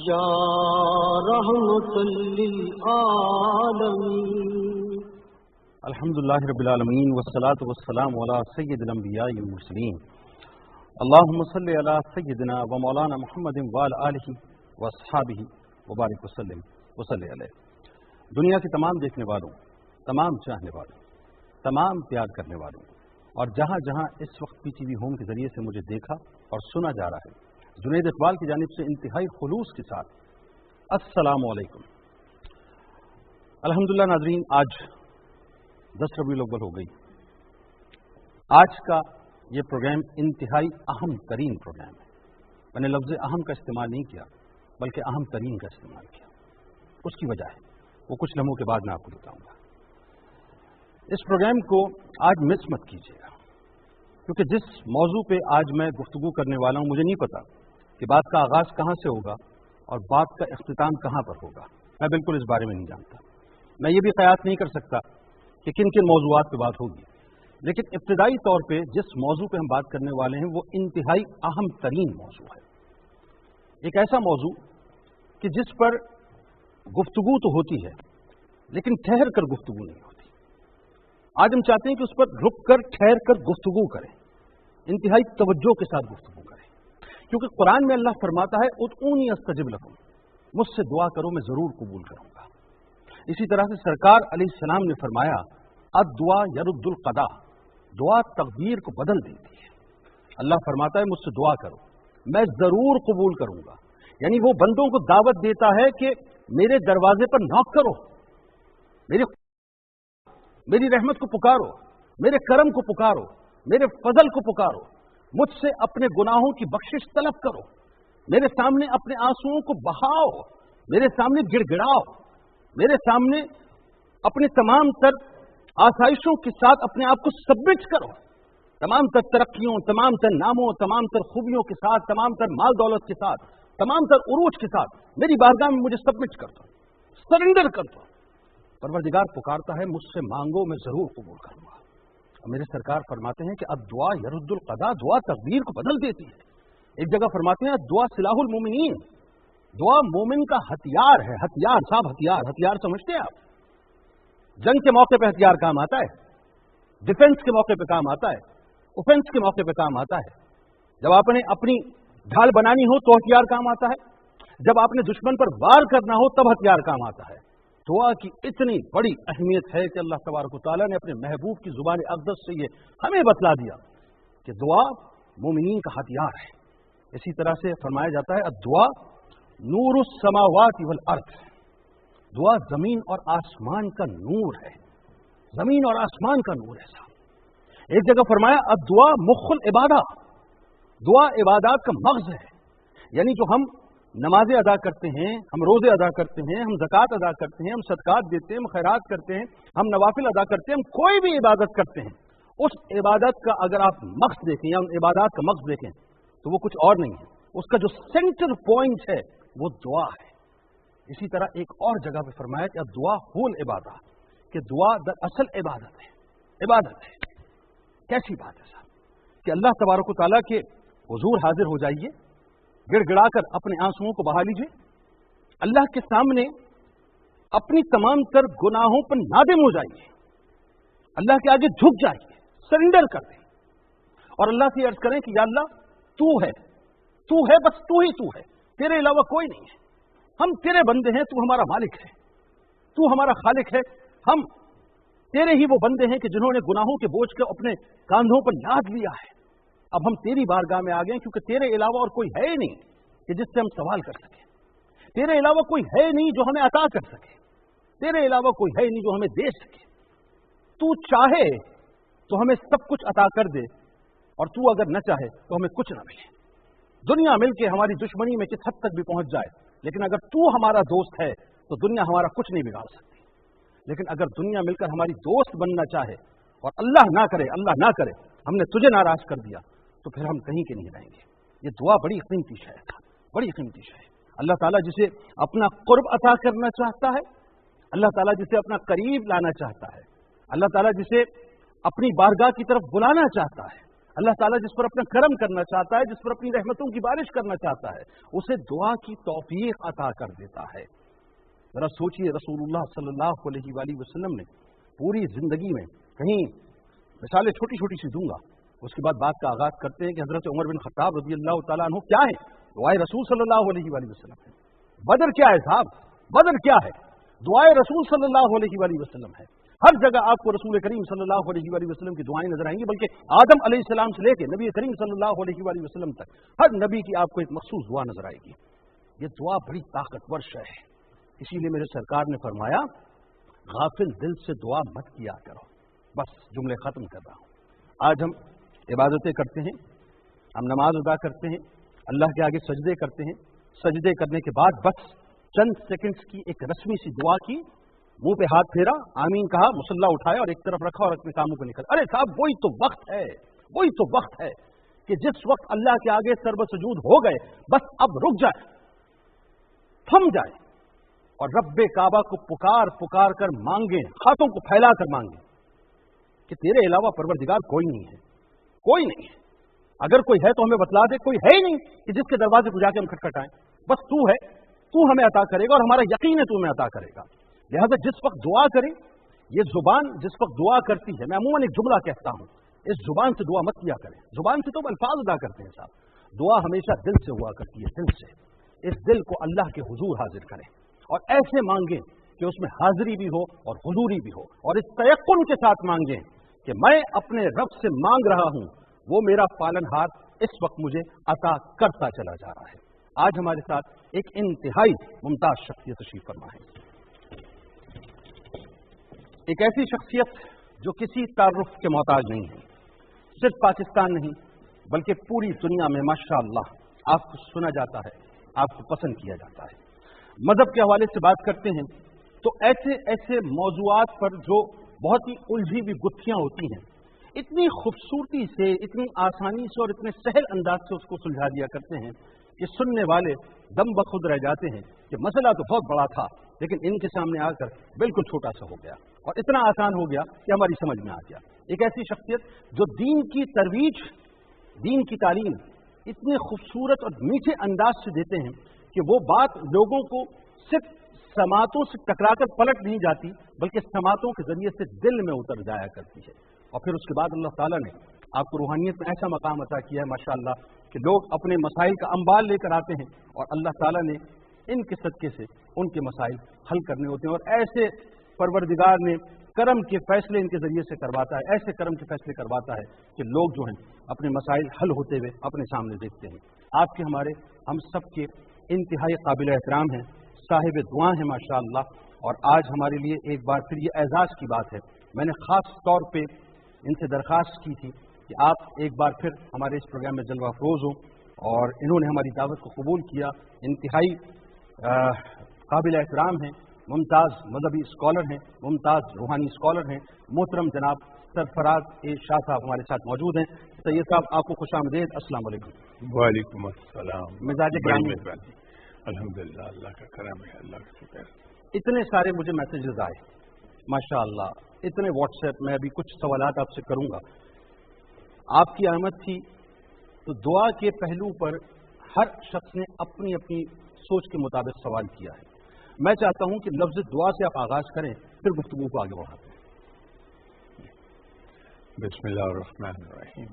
یا رحمت للعالمین۔ الحمدللہ رب العالمین والصلاة والسلام علی سید الانبیاء والمرسلین، اللہم صلی علی سیدنا و مولانا محمد وعلی آلہ واصحابہ وبارک وسلم وصلی علیہ۔ دنیا کے تمام دیکھنے والوں، تمام چاہنے والوں، تمام پیار کرنے والوں، اور جہاں جہاں اس وقت پی ٹی وی ہوم کے ذریعے سے مجھے دیکھا اور سنا جا رہا ہے، جنید اقبال کی جانب سے انتہائی خلوص کے ساتھ السلام علیکم۔ الحمدللہ ناظرین، آج 10 ربیع الاول ہو گئی۔ آج کا یہ پروگرام انتہائی اہم ترین پروگرام ہے۔ میں نے لفظ اہم کا استعمال نہیں کیا، بلکہ اہم ترین کا استعمال کیا۔ اس کی وجہ ہے وہ کچھ لمحوں کے بعد میں آپ کو بتاؤں گا۔ اس پروگرام کو آج مس مت کیجیے گا، کیونکہ جس موضوع پہ آج میں گفتگو کرنے والا ہوں، مجھے نہیں پتا کہ بات کا آغاز کہاں سے ہوگا اور بات کا اختتام کہاں پر ہوگا۔ میں بالکل اس بارے میں نہیں جانتا۔ میں یہ بھی قیاس نہیں کر سکتا کہ کن کن موضوعات پہ بات ہوگی، لیکن ابتدائی طور پہ جس موضوع پہ ہم بات کرنے والے ہیں وہ انتہائی اہم ترین موضوع ہے۔ ایک ایسا موضوع کہ جس پر گفتگو تو ہوتی ہے، لیکن ٹھہر کر گفتگو نہیں ہوتی۔ آج ہم چاہتے ہیں کہ اس پر رک کر ٹھہر کر گفتگو کریں، انتہائی توجہ کے ساتھ گفتگو کریں، کیونکہ قرآن میں اللہ فرماتا ہے ادعونی استجب لکم، مجھ سے دعا کرو میں ضرور قبول کروں گا۔ اسی طرح سے سرکار علیہ السلام نے فرمایا الدعاء یرد القضاء، دعا تقدیر کو بدل دیتی ہے۔ اللہ فرماتا ہے مجھ سے دعا کرو میں ضرور قبول کروں گا، یعنی وہ بندوں کو دعوت دیتا ہے کہ میرے دروازے پر نوک کرو، میری رحمت کو پکارو، میرے کرم کو پکارو، میرے فضل کو پکارو، مجھ سے اپنے گناہوں کی بخشش طلب کرو، میرے سامنے اپنے آنسوؤں کو بہاؤ، میرے سامنے گڑ گڑاؤ، میرے سامنے اپنے تمام تر آسائشوں کے ساتھ اپنے آپ کو سبمٹ کرو، تمام تر ترقیوں، تمام تر ناموں، تمام تر خوبیوں کے ساتھ، تمام تر مال دولت کے ساتھ، تمام تر عروج کے ساتھ میری بارگاہ میں مجھے سبمٹ کر دو، سرنڈر کر دو۔ پروردگار پکارتا ہے مجھ سے مانگو میں ضرور قبول کروں گا۔ اور میرے سرکار فرماتے ہیں کہ الدعاء یرد القضاء، دعا تقدیر کو بدل دیتی ہے۔ ایک جگہ فرماتے ہیں دعا سلاح المومنین، دعا مومن کا ہتھیار ہے۔ ہتھیار صاحب، ہتھیار سمجھتے ہیں آپ؟ جنگ کے موقع پہ ہتھیار کام آتا ہے، ڈیفنس کے موقع پہ کام آتا ہے، اوفنس کے موقع پہ کام آتا ہے۔ جب آپ نے اپنی ڈھال بنانی ہو تو ہتھیار کام آتا ہے، جب آپ نے دشمن پر وار کرنا ہو تب ہتھیار کام آتا ہے۔ دعا کی اتنی بڑی اہمیت ہے کہ اللہ تبارک و تعالیٰ نے اپنے محبوب کی زبان اقدس سے یہ ہمیں بتلا دیا کہ دعا مومنین کا ہتھیار ہے۔ اسی طرح سے فرمایا جاتا ہے الدعاء نور السماوات والارض، دعا زمین اور آسمان کا نور ہے، زمین اور آسمان کا نور ہے صاحب۔ ایک جگہ فرمایا الدعاء مخ العبادہ، دعا عبادات کا مغز ہے، یعنی جو ہم نمازیں ادا کرتے ہیں، ہم روزے ادا کرتے ہیں، ہم زکوٰۃ ادا کرتے ہیں، ہم صدقات دیتے ہیں، ہم خیرات کرتے ہیں، ہم نوافل ادا کرتے ہیں، ہم کوئی بھی عبادت کرتے ہیں، اس عبادت کا اگر آپ مغز دیکھیں یا ان عبادات کا مغز دیکھیں تو وہ کچھ اور نہیں ہے، اس کا جو سینٹر پوائنٹ ہے وہ دعا ہے۔ اسی طرح ایک اور جگہ پہ فرمایا کہ دعا هو العبادہ، کہ دعا دراصل عبادت ہے۔ عبادت ہے، کیسی بات ہے صاحب کہ اللہ تبارک و تعالیٰ کے حضور حاضر ہو جائیے، گڑ گڑا کر اپنے آنسوؤں کو بہا لیجیے، اللہ کے سامنے اپنی تمام تر گناہوں پر نادم ہو جائیے، اللہ کے آگے جھک جائیے، سرنڈر کر دیں، اور اللہ سے عرض کریں کہ یا اللہ تو ہے، بس تو ہی تو ہے، تیرے علاوہ کوئی نہیں ہے، ہم تیرے بندے ہیں، تو ہمارا مالک ہے، تو ہمارا خالق ہے، ہم تیرے ہی وہ بندے ہیں کہ جنہوں نے گناہوں کے بوجھ کو اپنے کاندھوں پر لاد لیا ہے۔ اب ہم تیری بارگاہ میں آ گئے کیونکہ تیرے علاوہ اور کوئی ہے ہی نہیں کہ جس سے ہم سوال کر سکیں، تیرے علاوہ کوئی ہے نہیں جو ہمیں عطا کر سکے، تیرے علاوہ کوئی ہے نہیں جو ہمیں دے سکے۔ تو چاہے تو ہمیں سب کچھ عطا کر دے، اور تو اگر نہ چاہے تو ہمیں کچھ نہ ملے۔ دنیا مل کے ہماری دشمنی میں کس حد تک بھی پہنچ جائے، لیکن اگر تو ہمارا دوست ہے تو دنیا ہمارا کچھ نہیں بگاڑ سکتی۔ لیکن اگر دنیا مل کر ہماری دوست بننا چاہے اور اللہ نہ کرے ہم نے تجھے ناراض کر دیا تو پھر ہم کہیں کے نہیں رہیں گے۔ یہ دعا بڑی قیمتی شے ہے، بڑی قیمتی شے ہے۔ اللہ تعالیٰ جسے اپنا قرب عطا کرنا چاہتا ہے، اللہ تعالیٰ جسے اپنا قریب لانا چاہتا ہے، اللہ تعالیٰ جسے اپنی بارگاہ کی طرف بلانا چاہتا ہے، अल्लाह ताला जिस पर अपना करम करना चाहता है, जिस पर अपनी रहमतों की बारिश करना चाहता है, उसे दुआ की तौफीक अता कर देता है। जरा सोचिए, रसूलुल्लाह सल्लल्लाहु अलैहि वसल्लम ने पूरी जिंदगी में कहीं, मिसालें छोटी छोटी सी दूंगा, उसके बाद बात का आगाज करते हैं कि हजरत उमर बिन खत्ताब रज़ियल्लाहु ताला अन्हु क्या है, दुआए रसूल सल्लल्लाहु अलैहि वसल्लम है। बदर क्या है साहब, बदर क्या है, दुआए रसूल सल्लल्लाहु अलैहि वसल्लम है। हर जगह आपको रसूल करीम सल्लल्लाहु अलैहि वसल्लम की दुआएं नजर आएंगी, बल्कि आदम अलैहिस्सलाम से लेकर नबी करीम सल्लल्लाहु अलैहि वसल्लम तक हर नबी की आपको एक मखसूस दुआ नजर आएगी। ये दुआ बड़ी ताकतवर शय है, इसीलिए मेरे सरकार ने फरमाया, गाफिल दिल से दुआ मत किया करो। बस जुमले खत्म कर रहा हूं। आज हम इबादतें करते हैं, हम नमाज अदा करते हैं, अल्लाह के आगे सजदे करते हैं, सजदे करने के बाद बस चंद सेकंड्स की एक रस्मी सी दुआ की, मुंह पे हाथ फेरा, आमीन कहा, मुसल्ला उठाया और एक तरफ रखा और अपने कामों को निकल। अरे साहब, वही तो वक्त है, वही तो वक्त है कि जिस वक्त अल्लाह के आगे सर्व सजूद हो गए, बस अब रुक जाए, थम जाए और रब्बे काबा को पुकार पुकार कर मांगे, हाथों को फैला कर मांगे कि तेरे अलावा परवरदिगार कोई नहीं है, कोई नहीं है। अगर कोई है तो हमें बतला दे, कोई है ही नहीं कि जिसके दरवाजे को जाके हम खटखटाएं। बस तू है, तू हमें अता करेगा और हमारा यकीन है तू हमें अता करेगा। लिहाजा जिस वक्त दुआ करें, ये जुबान जिस वक्त दुआ करती है, मैं अमूमन एक जुमला कहता हूं, इस जुबान से दुआ मत किया करें। जुबान से तो अल्फाज अदा करते हैं साहब, दुआ हमेशा दिल से हुआ करती है, दिल से। इस दिल को अल्लाह के हुजूर हाजिर करें और ऐसे मांगें कि उसमें हाजिरी भी हो और हुजूरी भी हो, और इस तयक्कुन के साथ मांगें कि मैं अपने रब से मांग रहा हूं, वो मेरा पालनहार इस वक्त मुझे अता करता चला जा रहा है। आज हमारे साथ एक इंतहाई मुमताज शख्सियत तशरीफ फरमा है, एक ऐसी शख्सियत जो किसी तारुफ के मोहताज नहीं है, सिर्फ पाकिस्तान नहीं बल्कि पूरी दुनिया में माशाअल्लाह आपको सुना जाता है, आपको पसंद किया जाता है। मजहब के हवाले से बात करते हैं तो ऐसे ऐसे मौजूआत पर जो बहुत ही उलझी हुई गुत्थियां होती हैं, इतनी खूबसूरती से, इतनी आसानी से और इतने सहल अंदाज से उसको सुलझा दिया करते हैं कि सुनने वाले दम बखुद रह जाते हैं कि मसला तो बहुत बड़ा था, लेकिन इनके सामने आकर बिल्कुल छोटा सा हो गया और इतना आसान हो गया कि हमारी समझ में आ गया। एक ऐसी शख्सियत जो दीन की तरवीज, दीन की तालीम इतने खूबसूरत और मीठे अंदाज से देते हैं कि वो बात लोगों को सिर्फ समातों से टकराकर पलट नहीं जाती, बल्कि समातों के जरिए से दिल में उतर जाया करती है। और फिर उसके बाद अल्लाह ताला ने आपको रूहानियत में ऐसा मकाम अता किया है माशाअल्लाह कि लोग अपने मसाइल का अंबाल लेकर आते हैं और अल्लाह ताला ने इनके सदके से उनके मसाइल हल करने होते हैं, और ऐसे परवरदिगार ने करम के फैसले इनके जरिए से करवाता है, ऐसे करम के फैसले करवाता है कि लोग जो हैं अपने मसाइल हल होते हुए अपने सामने देखते हैं। आपके हमारे हम सब के इंतहाई काबिल एहतराम हैं, साहिब दुआ हैं माशाअल्लाह, और आज हमारे लिए एक बार फिर ये एजाज़ की बात है, मैंने ख़ास तौर पे इनसे दरख्वास्त की थी कि आप एक बार फिर हमारे इस प्रोग्राम में जलवा अफरोज़ हो, और इन्होंने हमारी दावत को कबूल किया। इंतहाई काबिल एहतराम हैं, मुमताज़ मजहबी स्कॉलर हैं, मुमताज़ रूहानी स्कॉलर हैं, मोहतरम जनाब सरफराज ए शाह साहब हमारे साथ मौजूद हैं। सैयद साहब आपको खुशामदीद, अस्सलाम वालेकुम। वालेकुम अस्सलाम। मिजाज ग्रामी, अल्हम्दुलिल्लाह, अल्लाह का करम है, अल्लाह का शुक्र। इतने सारे मुझे मैसेजेस आए माशाअल्लाह, इतने व्हाट्सएप में, अभी कुछ सवालात आपसे करूंगा। आपकी आमद थी तो दुआ के पहलू पर हर शख्स ने अपनी अपनी सोच के मुताबिक सवाल किया है। मैं चाहता हूं कि लफ्ज दुआ से आप आगाज करें, फिर गुफ्तगू को आगे बढ़ाते हैं। बिस्मिल्लाहिर्रहमानिर्रहीम।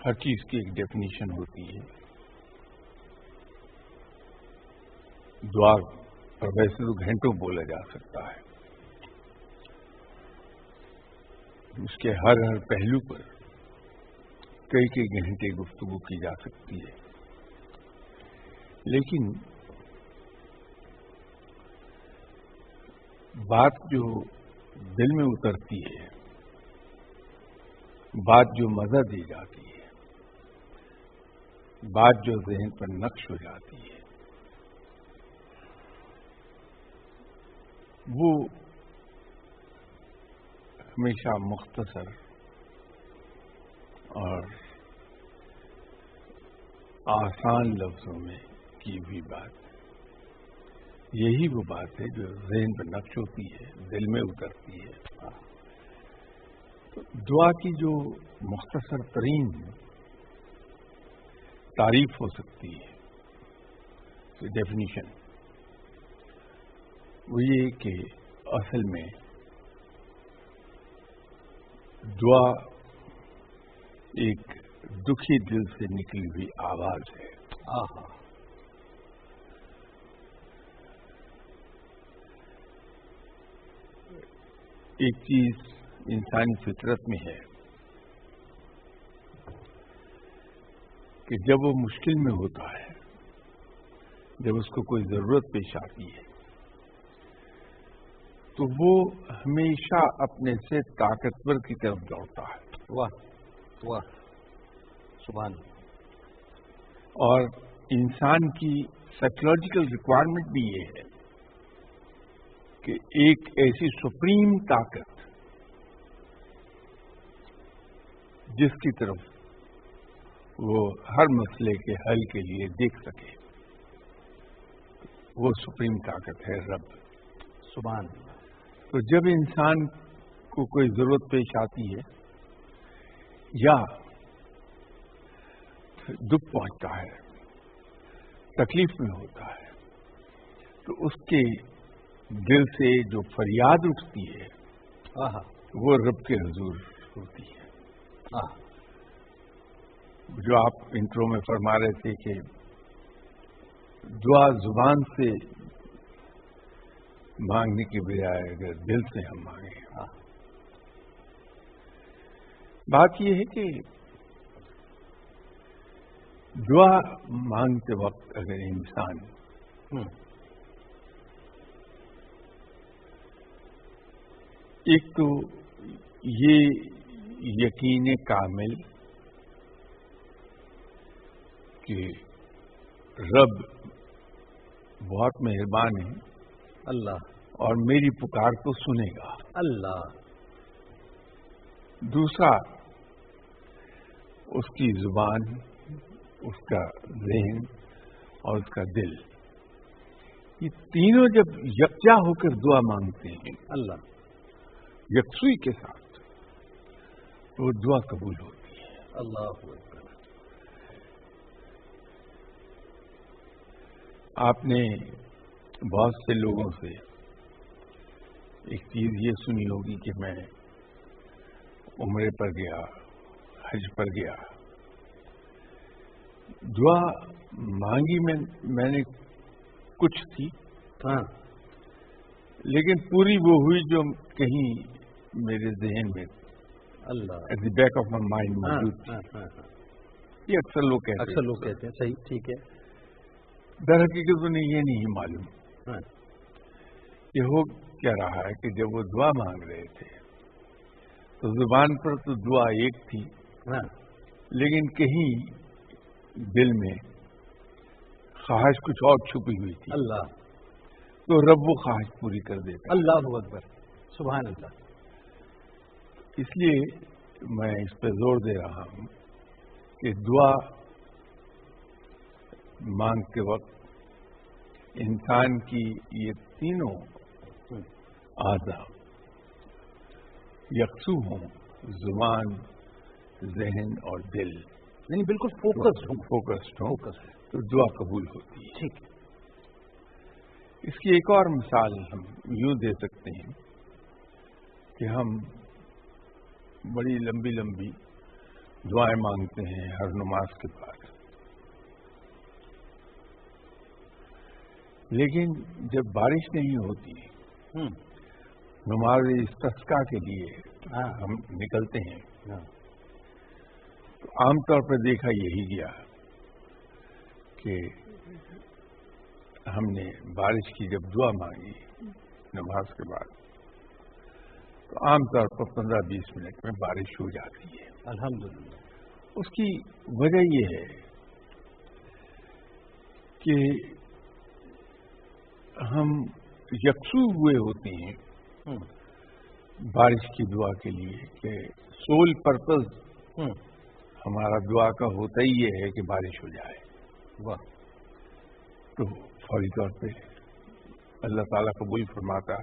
हर चीज की एक डेफिनेशन होती है। दुआ और वैसे तो घंटों बोला जा सकता है, उसके हर हर पहलू पर कई कई घंटे गुफ्तगू की जा सकती है, लेकिन बात जो दिल में उतरती है, बात जो मजा दी जाती है, बात जो ज़हन पर नक्श हो जाती है, वो हमेशा मुख्तसर और आसान लफ्जों में की हुई बात, यही वो बात है जो ज़हन पर नक्श होती है, दिल में उतरती है। دعا کی جو مختصر ترین تعریف ہو سکتی ہے، ڈیفینیشن، وہ یہ کہ اصل میں دعا ایک دکھی دل سے نکلی ہوئی آواز ہے۔ ایک چیز انسانی فطرت میں ہے کہ جب وہ مشکل میں ہوتا ہے، جب اس کو کوئی ضرورت پیش آتی ہے، تو وہ ہمیشہ اپنے سے طاقتور کی طرف دوڑتا ہے۔ واہ واہ، سبحان۔ اور انسان کی سائیکولوجیکل ریکوائرمنٹ بھی یہ ہے کہ ایک ایسی سپریم طاقت جس کی طرف وہ ہر مسئلے کے حل کے لیے دیکھ سکے، وہ سپریم طاقت ہے رب۔ سبحان۔ تو جب انسان کو کوئی ضرورت پیش آتی ہے یا دکھ پہنچتا ہے، تکلیف میں ہوتا ہے، تو اس کے دل سے جو فریاد اٹھتی ہے وہ رب کے حضور ہوتی ہے۔ جو آپ انٹرو میں فرما رہے تھے کہ دعا زبان سے مانگنے کی بجائے اگر دل سے ہم مانگیں، بات یہ ہے کہ دعا مانگتے وقت اگر انسان ایک تو یہ یقین کامل کہ رب بہت مہربان ہے اللہ، اور میری پکار کو سنے گا اللہ۔ دوسرا، اس کی زبان، اس کا ذہن اور اس کا دل، یہ تینوں جب یکجا ہو کر دعا مانگتے ہیں اللہ، یکسوئی کے ساتھ، تو وہ دعا قبول ہوتی ہے۔ اللہ اکبر۔ آپ نے بہت سے لوگوں سے ایک چیز یہ سنی ہوگی کہ میں عمرے پر گیا، حج پر گیا، دعا مانگی میں نے کچھ تھی، لیکن پوری وہ ہوئی جو کہیں میرے ذہن میں Allah at the back of my mind موجود تھی۔ یہ اکثر لوگ کہتے ہیں، صحیح، ٹھیک ہے۔ در حقیقت انہیں یہ نہیں معلوم کہ ہو کیا رہا ہے کہ جب وہ دعا مانگ رہے تھے تو زبان پر تو دعا ایک تھی، لیکن کہیں دل میں خواہش کچھ اور چھپی ہوئی تھی۔ اللہ، تو رب وہ خواہش پوری کر دیتا۔ اللہ اکبر، سبحان اللہ۔ اس لیے میں اس پہ زور دے رہا ہوں کہ دعا مانگتے وقت انسان کی یہ تینوں اعضاء یکسو ہوں، زبان، ذہن اور دل، یعنی بالکل فوکسڈ ہوں، تو دعا قبول ہوتی ہے۔ ٹھیک۔ اس کی ایک اور مثال ہم یوں دے سکتے ہیں کہ ہم بڑی لمبی لمبی دعائیں مانگتے ہیں ہر نماز کے بعد، لیکن جب بارش نہیں ہوتی، نماز استسقاء کے لیے ہم نکلتے ہیں، تو عام طور پر دیکھا یہی گیا کہ ہم نے بارش کی جب دعا مانگی نماز کے بعد، تو عام طور پر 15-20 منٹ میں بارش ہو جاتی ہے، الحمدللہ۔ اس کی وجہ یہ ہے کہ ہم یکسو ہوئے ہوتے ہیں بارش کی دعا کے لیے، کہ سول پرپز ہمارا دعا کا ہوتا ہی یہ ہے کہ بارش ہو جائے۔ واہ۔ تو فوری طور پہ اللہ تعالیٰ قبول فرماتا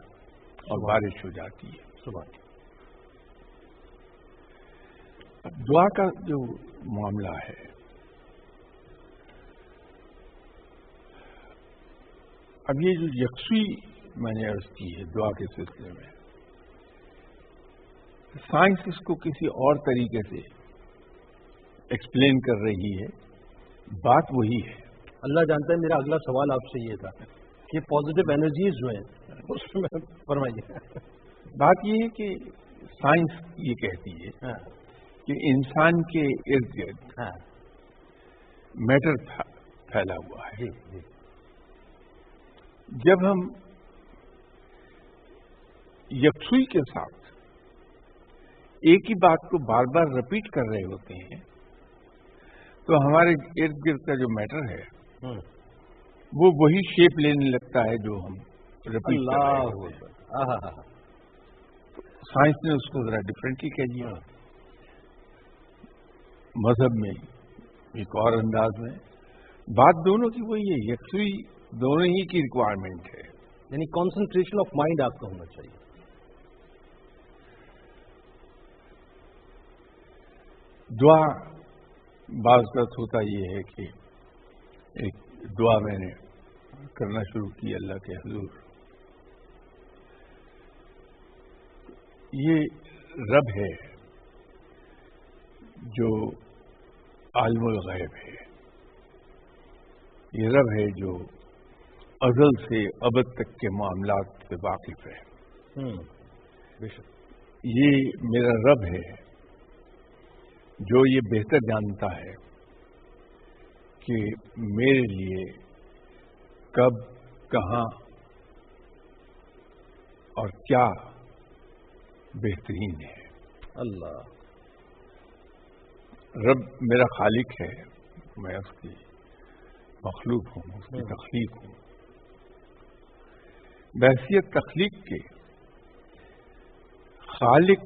اور بارش ہو جاتی ہے۔ سبحان۔ دعا کا جو معاملہ ہے، اب یہ جو یکسوئی میں نے عرض کی ہے دعا کے سلسلے میں، سائنس اس کو کسی اور طریقے سے ایکسپلین کر رہی ہے، بات وہی ہے۔ اللہ جانتا ہے میرا اگلا سوال آپ سے یہ تھا کہ پازیٹیو انرجیز جو ہیں اس میں فرمائیے۔ بات یہ ہے کہ سائنس یہ کہتی ہے کہ انسان کے ارد گرد میٹر پھیلا ہوا ہے۔ جب ہم یکسوئی کے ساتھ ایک ہی بات کو بار بار رپیٹ کر رہے ہوتے ہیں تو ہمارے ارد گرد کا جو میٹر ہے وہ وہی شیپ لینے لگتا ہے جو ہم رپیٹ کر رہے ہوتے ہیں۔ سائنس نے اس کو ذرا ڈفرینٹلی کہہ دیا، مذہب میں ایک اور انداز میں۔ بات دونوں کی وہی ہے، یکسوئی دونوں ہی کی ریکوائرمنٹ ہے، یعنی کانسنٹریشن آف مائنڈ آپ کا ہونا چاہیے۔ دعا بعض وقت ہوتا یہ ہے کہ ایک دعا میں نے کرنا شروع کی اللہ کے حضور، یہ رب ہے جو عالم الغیب ہے، یہ رب ہے جو ازل سے ابد تک کے معاملات سے واقف ہے، یہ میرا رب ہے جو یہ بہتر جانتا ہے کہ میرے لیے کب، کہاں اور کیا بہترین ہے۔ اللہ رب میرا خالق ہے، میں اس کی مخلوق ہوں، اس کی تخلیق ہوں۔ بحیثیت تخلیق کے خالق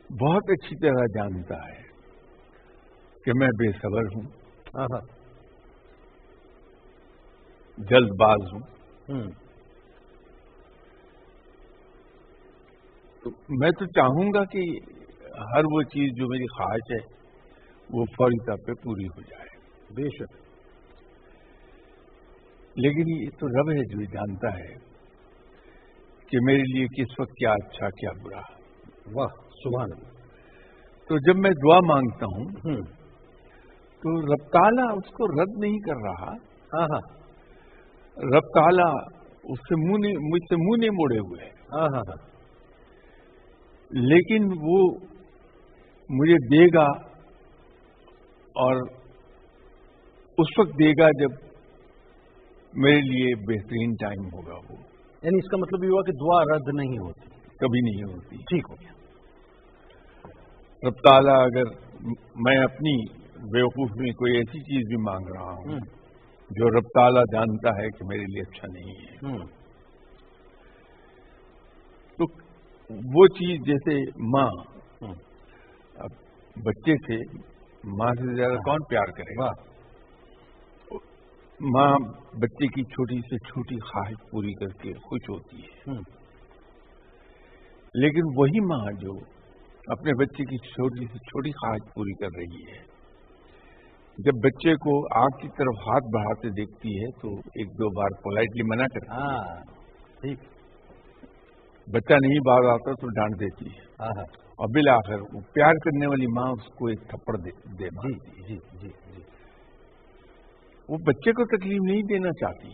بہت اچھی طرح جانتا ہے کہ میں بے صبر ہوں، جلد باز ہوں، تو میں تو چاہوں گا کہ ہر وہ چیز جو میری خواہش ہے وہ فوری طور پہ پوری ہو جائے، بے شک۔ لیکن یہ تو رب ہے جو جانتا ہے کہ میرے لیے کس وقت کیا اچھا کیا برا۔ واہ سبحان اللہ۔ تو جب میں دعا مانگتا ہوں تو رب تعالیٰ اس کو رد نہیں کر رہا، رب تعالیٰ اس سے مجھ سے منہ نہیں موڑے ہوئے، لیکن وہ مجھے دے گا اور اس وقت دے گا جب میرے لیے بہترین ٹائم ہوگا وہ۔ یعنی اس کا مطلب یہ ہوا کہ دعا رد نہیں ہوتی، کبھی نہیں ہوتی۔ ٹھیک ہو گیا۔ رب تعالیٰ اگر میں اپنی بیوقوف میں کوئی ایسی چیز بھی مانگ رہا ہوں جو رب تعالیٰ جانتا ہے کہ میرے لیے اچھا نہیں ہے، تو وہ چیز جیسے ماں، اب بچے سے ماں سے زیادہ کون پیار کرے گا؟ ماں بچے کی چھوٹی سے چھوٹی خواہش پوری کر کے خوش ہوتی ہے، لیکن وہی ماں جو اپنے بچے کی چھوٹی سے چھوٹی خواہش پوری کر رہی ہے، جب بچے کو آگ کی طرف ہاتھ بڑھاتے دیکھتی ہے تو ایک دو بار پولائٹلی منع کرتی ہے، ٹھیک، بچہ نہیں باز آتا تو ڈانٹ دیتی ہے، اور بالآخر وہ پیار کرنے والی ماں اس کو ایک تھپڑ دے مارتی ہے۔ جی، وہ بچے کو تکلیف نہیں دینا چاہتی،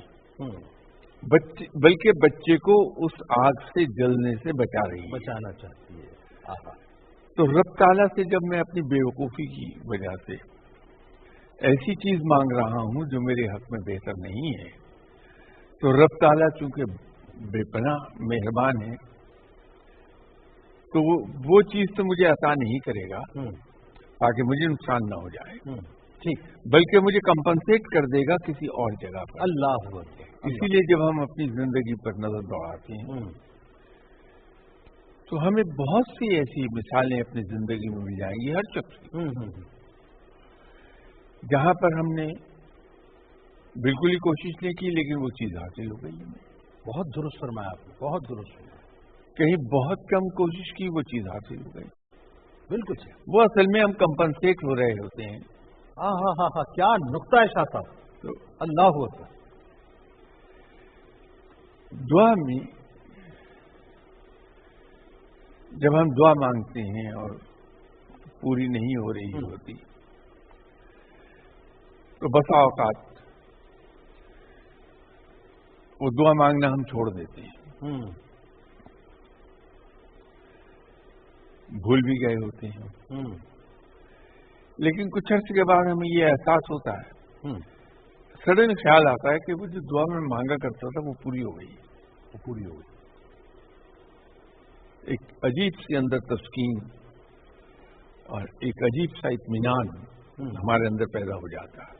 بلکہ بچے کو اس آگ سے جلنے سے بچا رہی ہے، بچانا چاہتی ہے۔ تو رب تعالیٰ سے جب میں اپنی بیوقوفی کی وجہ سے ایسی چیز مانگ رہا ہوں جو میرے حق میں بہتر نہیں ہے، تو رب تعالیٰ چونکہ بے پناہ مہربان ہے تو وہ چیز تو مجھے عطا نہیں کرے گا تاکہ مجھے نقصان نہ ہو جائے، ٹھیک، بلکہ مجھے کمپنسیٹ کر دے گا کسی اور جگہ پر۔ اللہ اکبر۔ اسی لیے جب ہم اپنی زندگی پر نظر دوڑاتے ہیں تو ہمیں بہت سی ایسی مثالیں اپنی زندگی میں مل جائیں گی، ہر شخص جہاں پر ہم نے بالکل ہی کوشش نہیں کی لیکن وہ چیز حاصل ہو گئی ہمیں۔ بہت درست فرمایا آپ نے، بہت درست فرمایا۔ کہیں بہت کم کوشش کی وہ چیز حاصل ہو گئی۔ بالکل صحیح. وہ اصل میں ہم کمپنسیٹ ہو رہے ہوتے ہیں. ہاں کیا نقطہ ہے شاہ صاحب. تو اللہ اکبر. دعا میں جب ہم دعا مانگتے ہیں اور پوری نہیں ہو رہی ہوتی تو بسا اوقات وہ دعا مانگنا ہم چھوڑ دیتے ہیں. بھول بھی گئے ہوتے ہیں. لیکن کچھ عرصے کے بعد ہمیں یہ احساس ہوتا ہے, سڈن خیال آتا ہے کہ وہ جو دعا میں مانگا کرتا تھا وہ پوری ہو گئی. ایک عجیب سی اندر تسکین اور ایک عجیب سا اطمینان ہمارے اندر پیدا ہو جاتا ہے.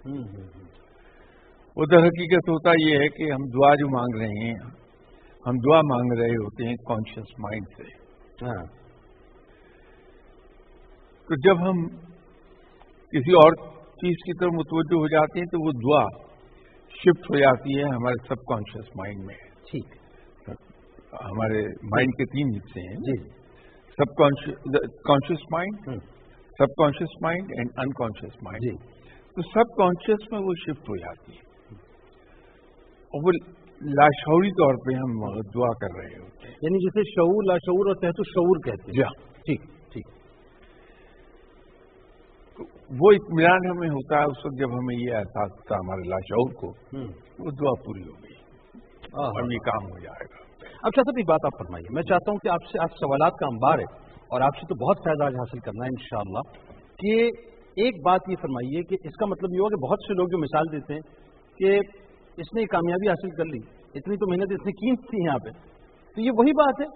وہ در حقیقت ہوتا یہ ہے کہ ہم دعا جو مانگ رہے ہیں, ہم دعا مانگ رہے ہوتے ہیں کانشیس مائنڈ سے. تو جب ہم کسی اور چیز کی طرف متوجہ ہو جاتے ہیں تو وہ دعا شفٹ ہو جاتی ہے ہمارے سب کانشیس مائنڈ میں. ٹھیک. ہمارے مائنڈ کے 3 حصے ہیں. جی. Subconscious mind, subconscious mind and unconscious mind. جی. تو سب کانشیس میں وہ شفٹ ہو جاتی ہے اور وہ لاشعوری طور پہ ہم دعا کر رہے ہوتے ہیں. یعنی جسے شعور لاشعور اور تحت الشعور کہتے ہیں. جی. ٹھیک. وہ اطمینان ہمیں ہوتا ہے اس وقت جب ہمیں یہ احساس ہوتا ہے ہمارے لاشعور کو وہ دعا پوری ہو گئی اور یہ کام ہو جائے گا. اب شاہ صاحب ایک بات آپ فرمائیے. میں چاہتا ہوں کہ آپ سے آج سوالات کا انبار ہے اور آپ سے تو بہت فائدہ آج حاصل کرنا ہے انشاءاللہ. کہ ایک بات یہ فرمائیے کہ اس کا مطلب یہ ہوا کہ بہت سے لوگ جو مثال دیتے ہیں کہ اس نے کامیابی حاصل کر لی, اتنی تو محنت اس نے کی تھی یہاں پہ, تو یہ وہی بات ہے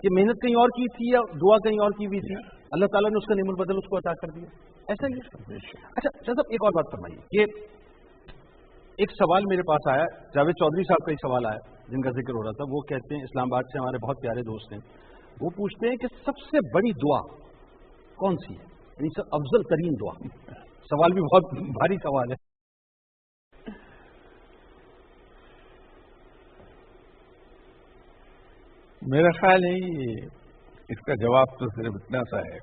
کہ محنت کہیں اور کی تھی یا دعا کہیں اور کی بھی تھی, اللہ تعالیٰ نے اس کا نعم البدل اس کو عطا کر دیا. ایسا ہی. اچھا شاہ صاحب ایک اور بات فرمائیے کہ ایک سوال میرے پاس آیا, جاوید چودھری صاحب کا ایک سوال آیا جن کا ذکر ہو رہا تھا. وہ کہتے ہیں, اسلام آباد سے ہمارے بہت پیارے دوست ہیں, وہ پوچھتے ہیں کہ سب سے بڑی دعا کون سی ہے, یعنی سب افضل ترین دعا. سوال بھی بہت بھاری سوال ہے. میرا خیال ہے یہ اس کا جواب تو صرف اتنا سا ہے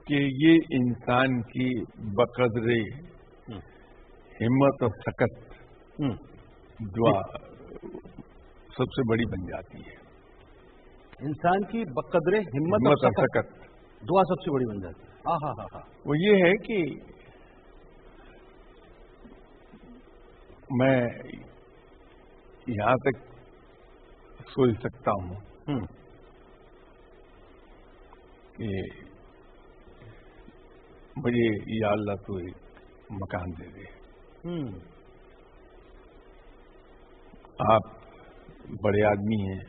کہ یہ انسان کی بقدر ہمت اور سکت دعا سب سے بڑی بن جاتی ہے. انسان کی بقدر ہمت اور سکت دعا سب سے بڑی بن جاتی ہے. ہاں. وہ یہ ہے کہ میں یہاں تک سوچ سکتا ہوں کہ مجھے یا اللہ تو ایک مکان دے دے. آپ بڑے آدمی ہیں,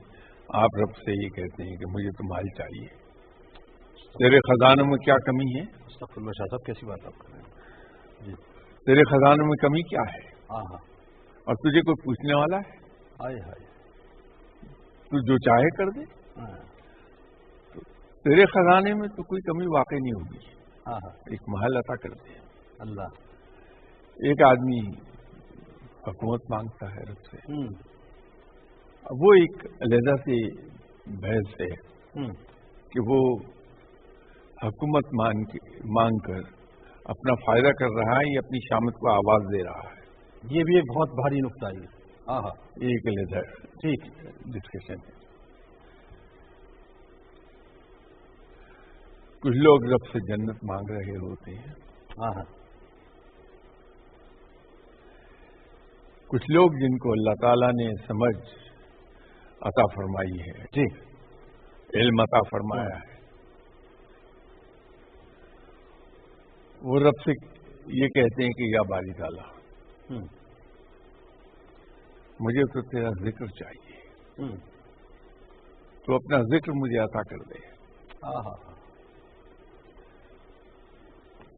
آپ رب سے یہ کہتے ہیں کہ مجھے تو مال چاہیے, تیرے خزانوں میں کیا کمی ہے؟ استغفر اللہ شاہ صاحب, کیسی بات آپ کر رہے ہیں جی. تیرے خزانوں میں کمی کیا ہے؟ ہاں. اور تجھے کوئی پوچھنے والا ہے؟ ہائے. تو جو چاہے کر دے. تیرے خزانے میں تو کوئی کمی واقع نہیں ہوگی. ایک محل عطا کر دے اللہ. ایک آدمی حکومت مانگتا ہے رب سے, وہ ایک علیحدہ سے بحث ہے کہ وہ حکومت مانگ کر اپنا فائدہ کر رہا ہے یا اپنی شامت کو آواز دے رہا ہے. یہ بھی ایک بہت بھاری نقطہ ہے. ایک علیحدہ ٹھیک ڈسکشن ہے. کچھ لوگ رب سے جنت مانگ رہے ہوتے ہیں. کچھ لوگ جن کو اللہ تعالیٰ نے سمجھ عطا فرمائی ہے, جی, علم عطا فرمایا ہے, وہ رب سے یہ کہتے ہیں کہ یا باری تعالیٰ مجھے تو تیرا ذکر چاہیے, تو اپنا ذکر مجھے عطا کر دے.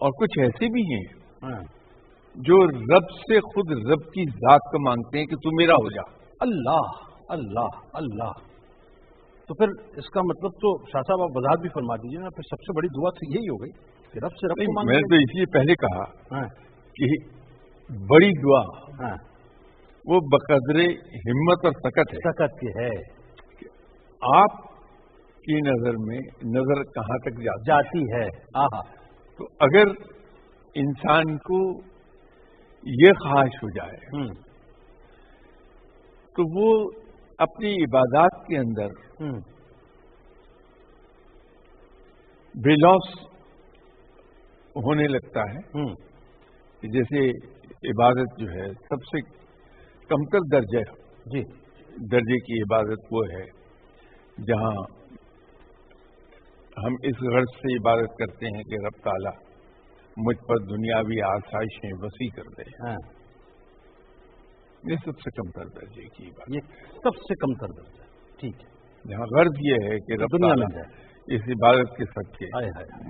اور کچھ ایسے بھی ہیں جو رب سے خود رب کی ذات کو مانگتے ہیں کہ تو میرا ہو جا. اللہ اللہ اللہ. تو پھر اس کا مطلب تو شاہ صاحب آپ وضاحت بھی فرما دیجیے نا, پھر سب سے بڑی دعا تو یہی ہو گئی کہ رب سے رب کو مانگتے ہیں. میں نے تو اس لیے پہلے کہا کہ بڑی دعا وہ بقدر ہمت اور سکت ہے. سکت کی ہے. آپ کی نظر میں نظر کہاں تک جاتی ہے. آہا. تو اگر انسان کو یہ خواہش ہو جائے تو وہ اپنی عبادات کے اندر بے لوث ہونے لگتا ہے. جیسے عبادت جو ہے سب سے کمتر درجے کی عبادت وہ ہے جہاں ہم اس غرض سے عبادت کرتے ہیں کہ رب تعالیٰ مجھ پر دنیاوی آسائشیں وسیع کر دے. یہ سب سے کمتر درجے کی عبادت. یہ سب سے کمتر درجہ. ٹھیک ہے. جہاں غرض یہ ہے کہ رب تعالیٰ اس عبادت کے صدقے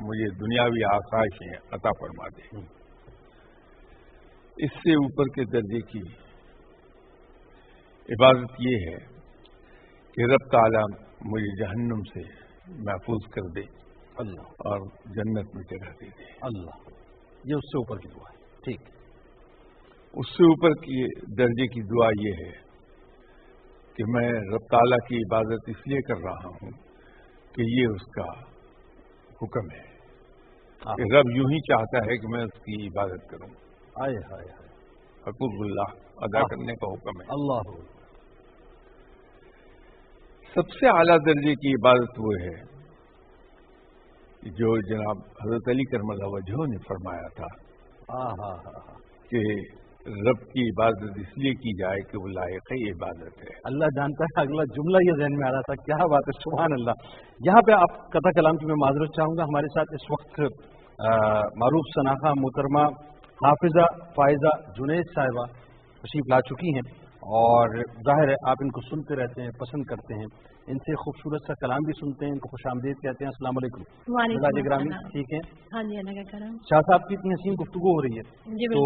مجھے دنیاوی آسائشیں عطا فرما دے. اس سے اوپر کے درجے کی عبادت یہ ہے کہ رب تعالیٰ مجھے جہنم سے محفوظ کر دے اللہ اور جنت میں جگہ دے دے. اللہ. یہ اس سے اوپر کی دعا ہے. ٹھیک. اس سے اوپر کی درجے کی دعا یہ ہے کہ میں رب تعالیٰ کی عبادت اس لیے کر رہا ہوں کہ یہ اس کا حکم ہے کہ رب یوں ہی چاہتا ہے کہ میں اس کی عبادت کروں. آئے ہائے ہائے. حقوق اللہ ادا کرنے کا حکم ہے. اللہ. سب سے اعلیٰ درجے کی عبادت وہ ہے جو جناب حضرت علی کرم اللہ وجہہ نے فرمایا تھا کہ رب کی عبادت اس لیے کی جائے کہ وہ لائق عبادت ہے. اللہ جانتا ہے. اگلا جملہ یہ ذہن میں آ رہا تھا. کیا بات ہے. سبحان اللہ. یہاں پہ آپ قطع کلام کی میں معذرت چاہوں گا. ہمارے ساتھ اس وقت معروف شناخہ محترمہ حافظہ فائزہ جنید صاحبہ تشریف لا چکی ہیں اور ظاہر ہے آپ ان کو سنتے رہتے ہیں, پسند کرتے ہیں. ان سے خوبصورت سا کلام بھی سنتے ہیں. ان کو خوش آمدید کہتے ہیں. السلام علیکم. مزاج گرامی ٹھیک ہے. ہاں جی اللہ کا کرم. شاہ صاحب کی اتنی حسین گفتگو ہو رہی ہے تو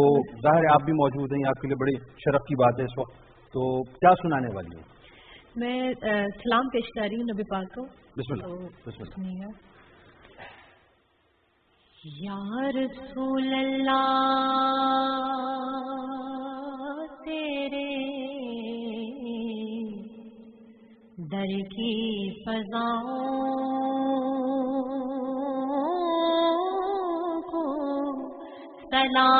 ظاہر ہے آپ بھی موجود ہیں. آپ کے لیے بڑی شرف کی بات ہے اس وقت. تو کیا سنانے والی ہیں؟ میں سلام پیش کر رہی ہوں نبی پاک کو. بسم اللہ. بسم اللہ. یا رسول اللہ تیرے در کی فضاؤں کو سلام.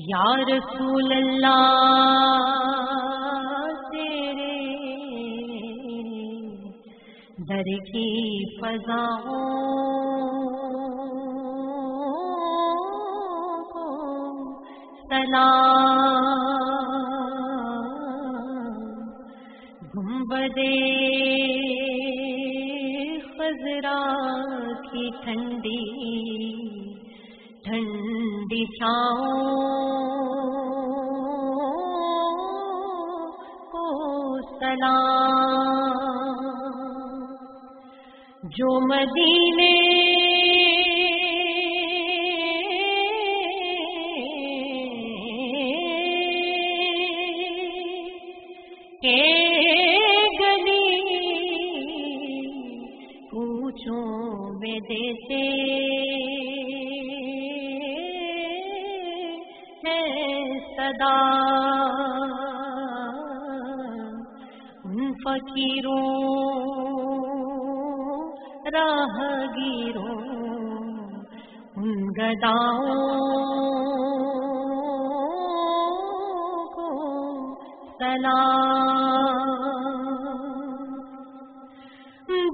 یا رسول اللہ تیرے در کی فضاؤں کو سلام. گنبدِ خضرا کی ٹھنڈی ٹھنڈی چھاؤں کو سلام. جو مدینے کے گلی پوچھوں میں دیتے ہیں صدا. ان فقیروں راہگیروں ان گداؤں کو سلام.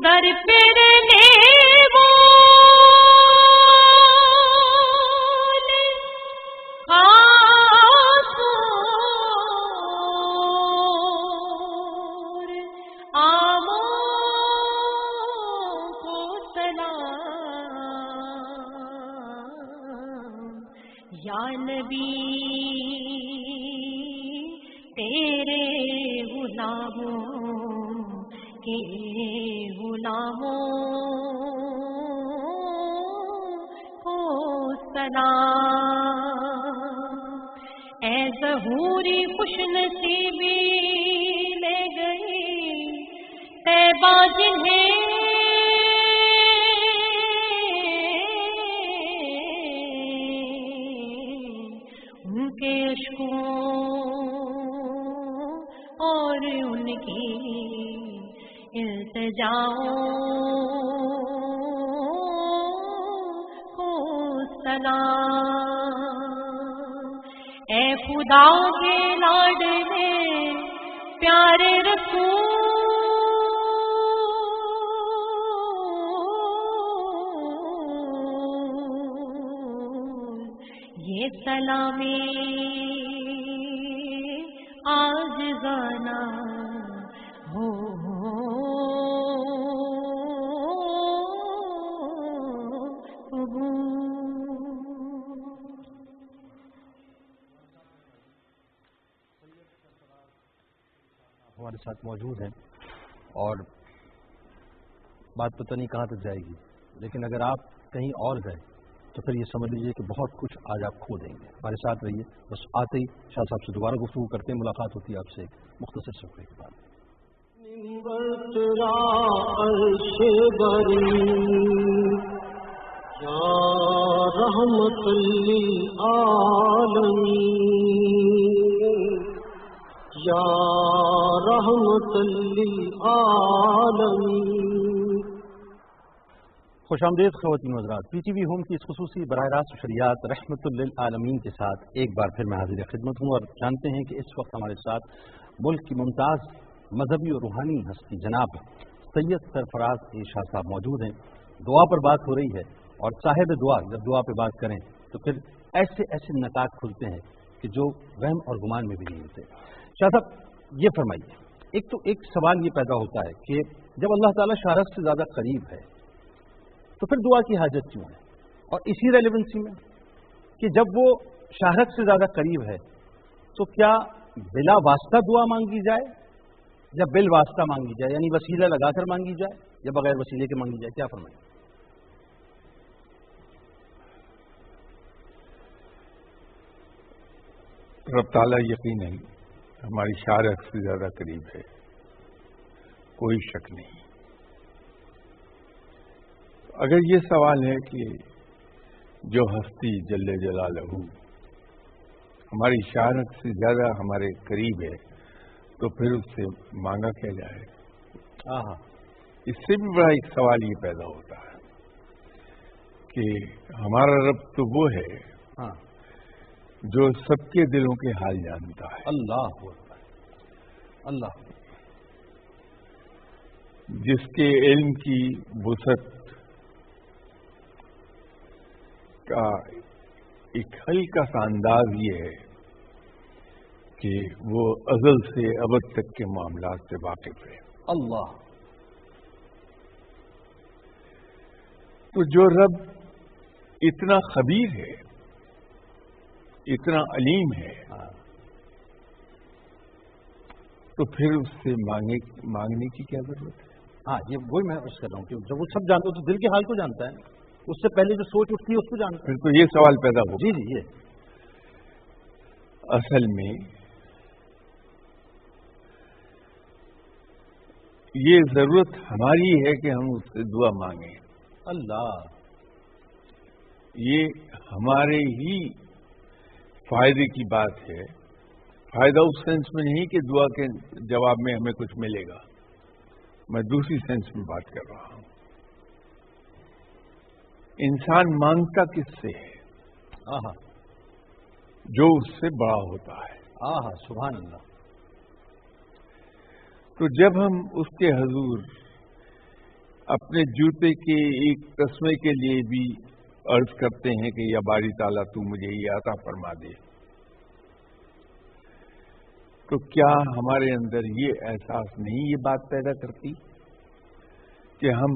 در پرنے یا نبی تیرے غلاموں کے غلاموں کو سلام. اے ظہوری خوش نصیبی لے گئی طیبہ جنہیں ان کے اشکوں اور ان کی सजाओ सलाम ए खुदा के लाडले प्यारे रसूल, ये सलामे आज गाना हो हमारे साथ मौजूद हैं और बात पता नहीं कहाँ तक जाएगी, लेकिन अगर आप कहीं और गए तो फिर ये समझ लीजिए कि बहुत कुछ आज आप खो देंगे। हमारे साथ रहिए, बस आते ही शाह साहब से दोबारा गुफ्तगू करते हैं, मुलाकात होती है आपसे एक मुख्तसर सफ़र के बाद। या रहमतल लिल आलमीन। खुशामदीद ख़वातीन व हज़रात, PTV होम की इस खुसूसी बराह रास्त नशरियात रहमतुल लिल आलमीन के साथ एक बार फिर मैं हाज़िर खिदमत हूँ। और जानते हैं कि इस वक्त हमारे साथ मुल्क की मुमताज़ मजहबी और रूहानी हस्ती जनाब सैयद सरफराज शाह साहब मौजूद हैं। दुआ पर बात हो रही है और साहिब दुआ जब दुआ पर बात करें तो फिर ऐसे ऐसे नकात खुलते हैं कि जो वहम और गुमान में भी नहीं होते। शाह साहब ये फरमाइए, एक सवाल ये पैदा होता है कि जब अल्लाह ताला शाहरत से ज़्यादा करीब है तो फिर दुआ की हाजत क्यों है? और इसी रेलेवेंसी में कि जब वो शाहरत से ज़्यादा करीब है तो क्या बिला वास्ता दुआ मांगी जाए या बिल वास्ता मांगी जाए, यानी वसीला लगाकर मांगी जाए या बगैर वसीले के मांगी जाए? क्या फरमाइए। रब ताला यकीनन हमारी शाहरत से ज्यादा करीब है, कोई शक नहीं। अगर ये सवाल है कि जो हस्ती जल्ले जलालहू हमारी शाहरत से ज्यादा हमारे करीब है तो फिर उससे मांगा क्या जाए? इससे भी बड़ा एक सवाल ये पैदा होता है कि हमारा रब तो वो है जो सबके दिलों के हाल जानता है। अल्लाह अल्लाह, जिसके इल्म की वुसअत का एक हल्का सा अंदाज ये है कि वो अज़ल से अबद तक के मामलात से वाकिफ है। अल्लाह, तो जो रब इतना खबीर है, इतना अलीम है, तो फिर उससे मांगने की क्या जरूरत है? हाँ, ये वही मैं अर्ज कर रहा हूँ कि जब वो सब जानता है तो दिल के हाल को जानता है, उससे पहले जो सोच उठती है उसको जानता है। फिर तो ये सवाल पैदा हो। जी जी, ये असल में ये जरूरत हमारी है कि हम उससे दुआ मांगे। अल्लाह, ये हमारे ही फायदे की बात है। फायदा उस सेंस में नहीं कि दुआ के जवाब में हमें कुछ मिलेगा, मैं दूसरी सेंस में बात कर रहा हूं। इंसान मांगता किससे है? आहा, जो उससे बड़ा होता है। आहा, सुभान अल्लाह। तो जब हम उसके हजूर अपने जूते के एक तस्मे के लिए भी अर्ज करते हैं कि या बारी ताला तू मुझे ये अता फरमा दे, तो क्या हमारे अंदर ये एहसास नहीं ये बात पैदा करती कि हम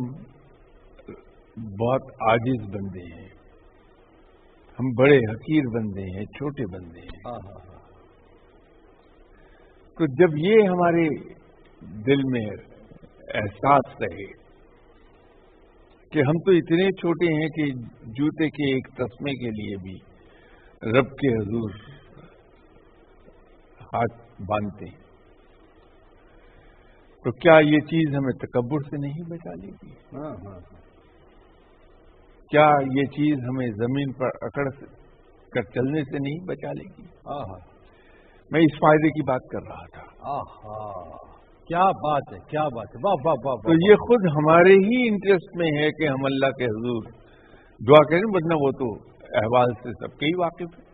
बहुत आजिज बंदे हैं, हम बड़े हकीर बंदे हैं, छोटे बंदे हैं। तो जब ये हमारे दिल में एहसास रहे कि हम तो इतने छोटे हैं कि जूते के एक तस्मे के लिए भी रब के हुजूर हाथ बांधते हैं, तो क्या ये चीज हमें तकब्बुर से नहीं बचा लेगी? क्या ये चीज हमें जमीन पर अकड़ कर चलने से नहीं बचा लेगी? मैं इस फायदे की बात कर रहा था। کیا بات ہے، کیا بات ہے، واہ واہ واہ تو یہ خود ہمارے ہی انٹرسٹ میں ہے کہ ہم اللہ کے حضور دعا کریں، ورنہ وہ تو احوال سے سب کے ہی واقف ہے،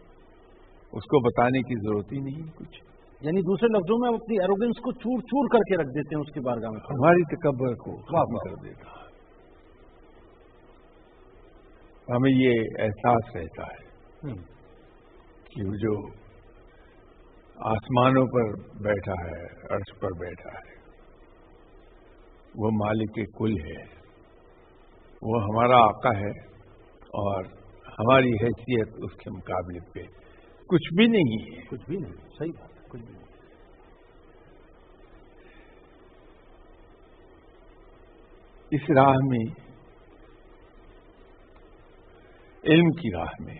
اس کو بتانے کی ضرورت ہی نہیں کچھ. یعنی دوسرے لفظوں میں ہم اپنی ایروگنس کو چور چور کر کے رکھ دیتے ہیں اس کی بارگاہ میں. ہماری تکبر کو ختم کر دیتا ہے. ہمیں یہ احساس رہتا ہے کہ وہ جو آسمانوں پر بیٹھا ہے، عرش پر بیٹھا ہے، وہ مالک کل ہے، وہ ہمارا آقا ہے، اور ہماری حیثیت اس کے مقابلے پہ کچھ بھی نہیں ہے. کچھ بھی نہیں، صحیح بات ہے، کچھ بھی نہیں. اس راہ میں، علم کی راہ میں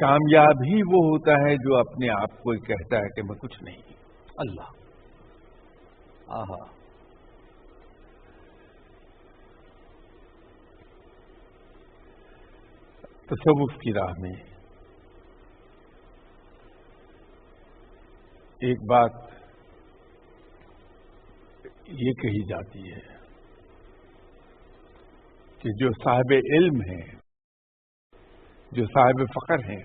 کامیاب ہی وہ ہوتا ہے جو اپنے آپ کو کہتا ہے کہ میں کچھ نہیں. اللہ، آہا. تصوف کی راہ میں ایک بات یہ کہی جاتی ہے کہ جو صاحب علم ہیں، جو صاحب فقر ہیں،